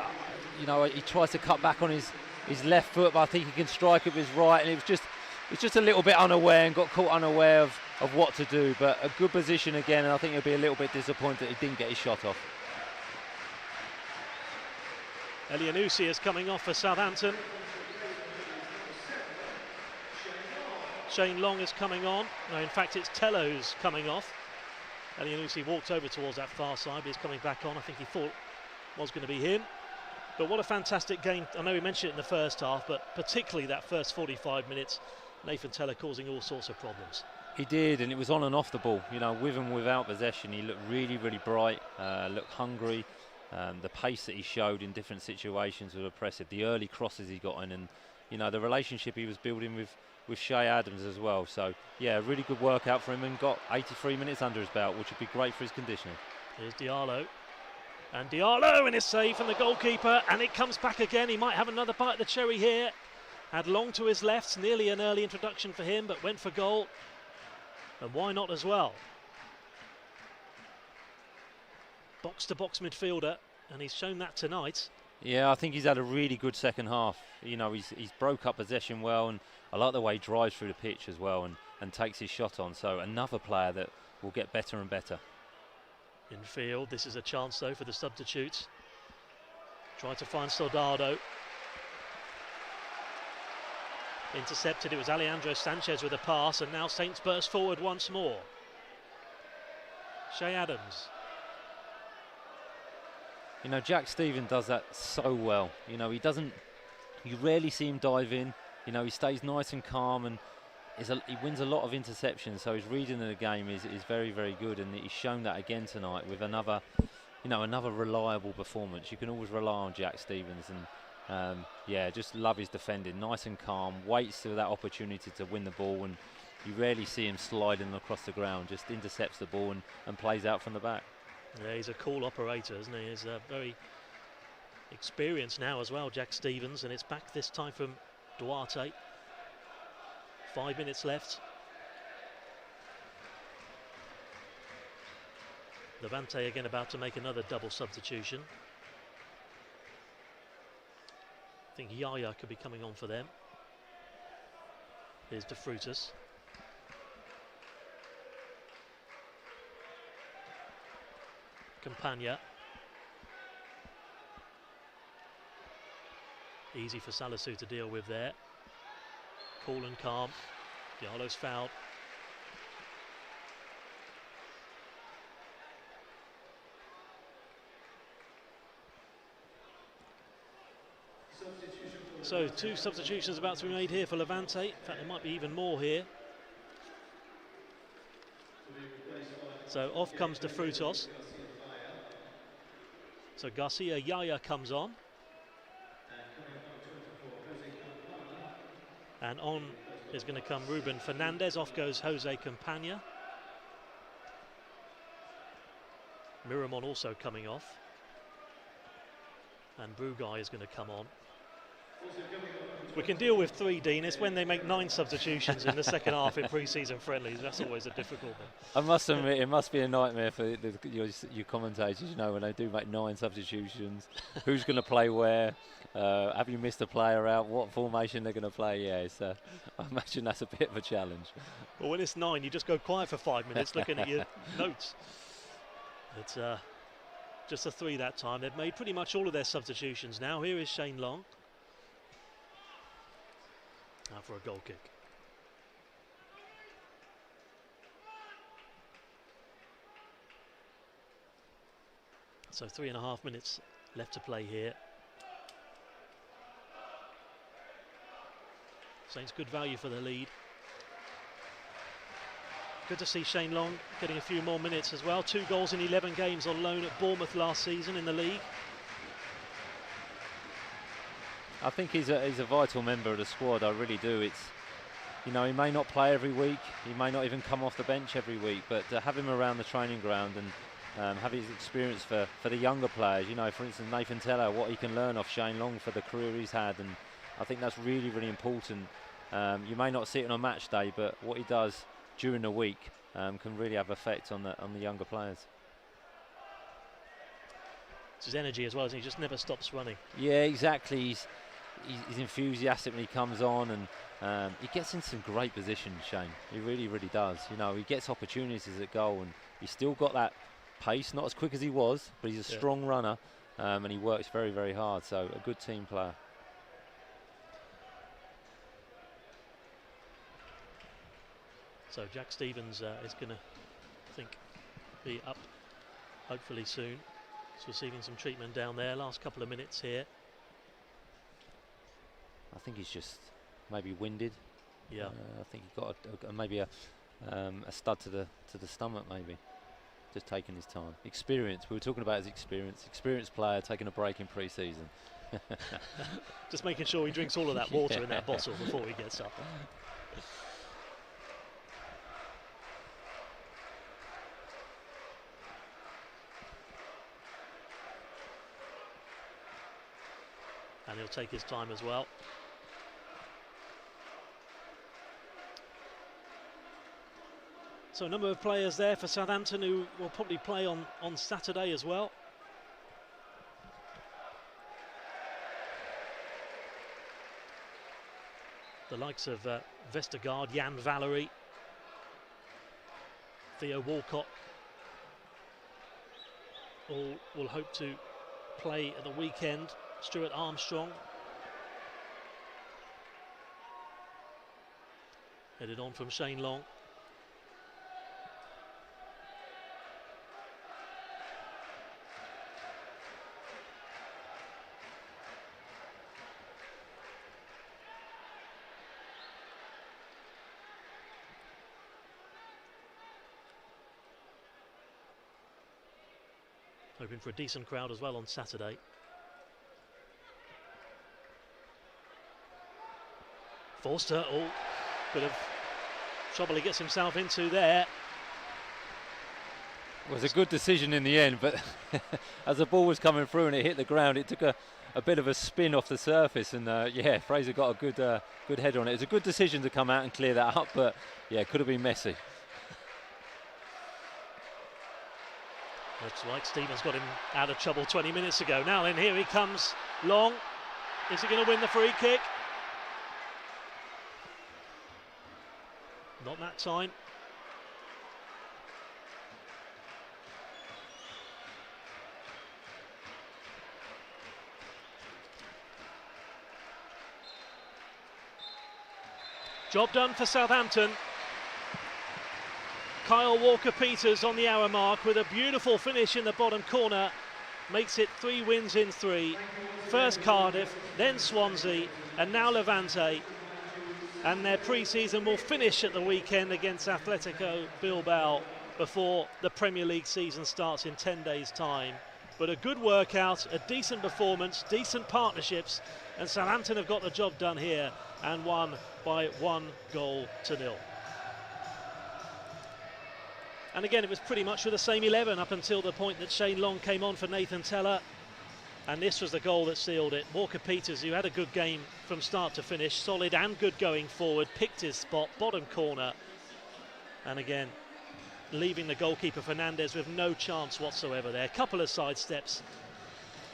You know, he tries to cut back on his left foot, but I think he can strike it with his right, and it was just a little bit unaware and got caught unaware of what to do. But a good position again, and I think he'll be a little bit disappointed that he didn't get his shot off. Elyounoussi is coming off for Southampton. Shane Long is coming on. No, in fact, it's Tella who's coming off. Elyounoussi walked over towards that far side, but he's coming back on. I think he thought it was going to be him. But what a fantastic game. I know we mentioned it in the first half, but particularly that first 45 minutes, Nathan Tella causing all sorts of problems. He did, and it was on and off the ball. You know, with and without possession, he looked really, really bright, looked hungry. The pace that he showed in different situations was impressive. The early crosses he got in, and you know the relationship he was building with Shay Adams as well. So yeah, really good workout for him, and got 83 minutes under his belt, which would be great for his conditioning. Here's Diallo, and Diallo in his save from the goalkeeper, and it comes back again. He might have another bite of the cherry here. Had Long to his left, nearly an early introduction for him, but went for goal, and why not as well? box-to-box midfielder, and he's shown that tonight. Yeah, I think he's had a really good second half. You know, he's broke up possession well, and I like the way he drives through the pitch as well and takes his shot on. So another player that will get better and better. In field, this is a chance though for the substitutes. Tried to find Soldado. Intercepted, it was Alejandro Sanchez with a pass, and now Saints burst forward once more. Shea Adams. You know, Jack Stevens does that so well. You know, you rarely see him dive in. You know, he stays nice and calm, and he wins a lot of interceptions. So his reading of the game is very, very good, and he's shown that again tonight with another reliable performance. You can always rely on Jack Stevens, and yeah, just love his defending. Nice and calm, waits for that opportunity to win the ball, and you rarely see him sliding across the ground. Just intercepts the ball and plays out from the back. Yeah, he's a cool operator, isn't he? He's very experienced now as well, Jack Stevens, and it's back this time from Duarte. 5 minutes left. Levante again about to make another double substitution. I think Yaya could be coming on for them. Here's De Frutas. Campagna. Easy for Salisu to deal with there. Cool and calm. Diallo's fouled. So 2 substitutions about to be made here for Levante. In fact, there might be even more here. So off comes De Frutos. So Garcia Yaya comes on. And on is going to come Ruben Fernandez. Off goes Jose Campagna. Miramon also coming off. And Brugai is going to come on. We can deal with 3, Dean. It's when they make 9 substitutions in the second half in pre-season friendlies. That's always a difficult one. I must admit, it must be a nightmare for your commentators, you know, when they do make 9 substitutions. Who's going to play where? Have you missed a player out? What formation they're going to play? Yeah, so I imagine that's a bit of a challenge. Well, when it's 9, you just go quiet for 5 minutes looking at your notes. It's just a 3 that time. They've made pretty much all of their substitutions now. Here is Shane Long. Now for a goal kick. So 3.5 minutes left to play here. Saints good value for the lead. Good to see Shane Long getting a few more minutes as well. 2 goals in 11 games on loan at Bournemouth last season in the league. I think he's a vital member of the squad. I really do. It's, you know, he may not play every week. He may not even come off the bench every week. But to have him around the training ground and have his experience for the younger players. You know, for instance, Nathan Tella, what he can learn off Shane Long for the career he's had, and I think that's really, really important. You may not see it on a match day, but what he does during the week can really have effect on the younger players. It's his energy as well, he just never stops running. Yeah, exactly. He's enthusiastic when he comes on, and he gets in some great positions, Shane. He really, really does. You know, he gets opportunities at goal, and he's still got that pace, not as quick as he was, but he's a strong runner, and he works very, very hard. So a good team player. So Jack Stevens is going to, I think, be up hopefully soon. He's receiving some treatment down there. Last couple of minutes here. I think he's just maybe winded. Yeah. I think he got maybe a stud to the stomach, maybe. Just taking his time. Experience. We were talking about his experience. Experienced player taking a break in pre-season. Just making sure he drinks all of that water in that bottle before he gets up. And he'll take his time as well. So a number of players there for Southampton who will probably play on Saturday as well. The likes of Vestergaard, Jan Valery, Theo Walcott all will hope to play at the weekend. Stuart Armstrong headed on from Shane Long. Hoping for a decent crowd as well on Saturday. Forster, oh, bit of trouble he gets himself into there. It was a good decision in the end, but as the ball was coming through and it hit the ground, it took a bit of a spin off the surface, and yeah, Fraser got a good header on it. It was a good decision to come out and clear that up, but yeah, it could have been messy. Looks like Stevens got him out of trouble 20 minutes ago. Now then, here he comes, Long. Is he going to win the free kick? Not that time. Job done for Southampton. Kyle Walker-Peters on the hour mark with a beautiful finish in the bottom corner. Makes it 3 wins in 3. First Cardiff, then Swansea, and now Levante. And their pre-season will finish at the weekend against Atletico Bilbao before the Premier League season starts in 10 days' time. But a good workout, a decent performance, decent partnerships, and Southampton have got the job done here and won by 1-0. And again, it was pretty much with the same 11 up until the point that Shane Long came on for Nathan Tella. And this was the goal that sealed it. Walker-Peters, who had a good game from start to finish, solid and good going forward, picked his spot, bottom corner. And again, leaving the goalkeeper Fernandez with no chance whatsoever there. Couple of side steps,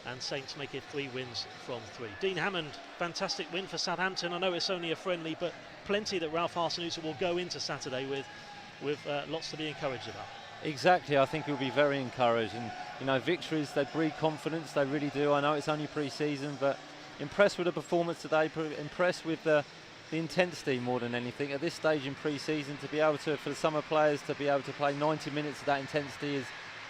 and Saints make it 3 wins from 3. Dean Hammond, fantastic win for Southampton. I know it's only a friendly, but plenty that Ralph Hasenhuttl will go into Saturday with lots to be encouraged about. Exactly, I think he'll be very encouraged, and you know, victories, they breed confidence, they really do. I know it's only pre-season, but impressed with the performance today, impressed with the intensity more than anything. At this stage in pre-season, to be able to, for the summer players, to be able to play 90 minutes of that intensity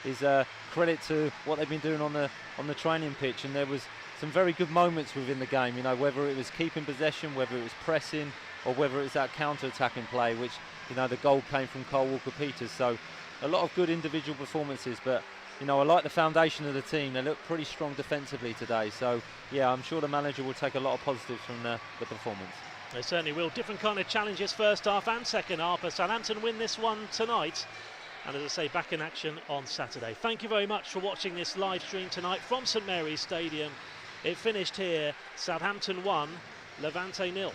is a credit to what they've been doing on the training pitch. And there was some very good moments within the game, you know, whether it was keeping possession, whether it was pressing, or whether it was that counter-attacking play, which, you know, the goal came from Kyle Walker-Peters. So a lot of good individual performances, but you know, I like the foundation of the team. They look pretty strong defensively today. So yeah, I'm sure the manager will take a lot of positives from the performance. They certainly will. Different kind of challenges first half and second half, but Southampton win this one tonight. And as I say, back in action on Saturday. Thank you very much for watching this live stream tonight from St Mary's Stadium. It finished here, Southampton 1, Levante 0.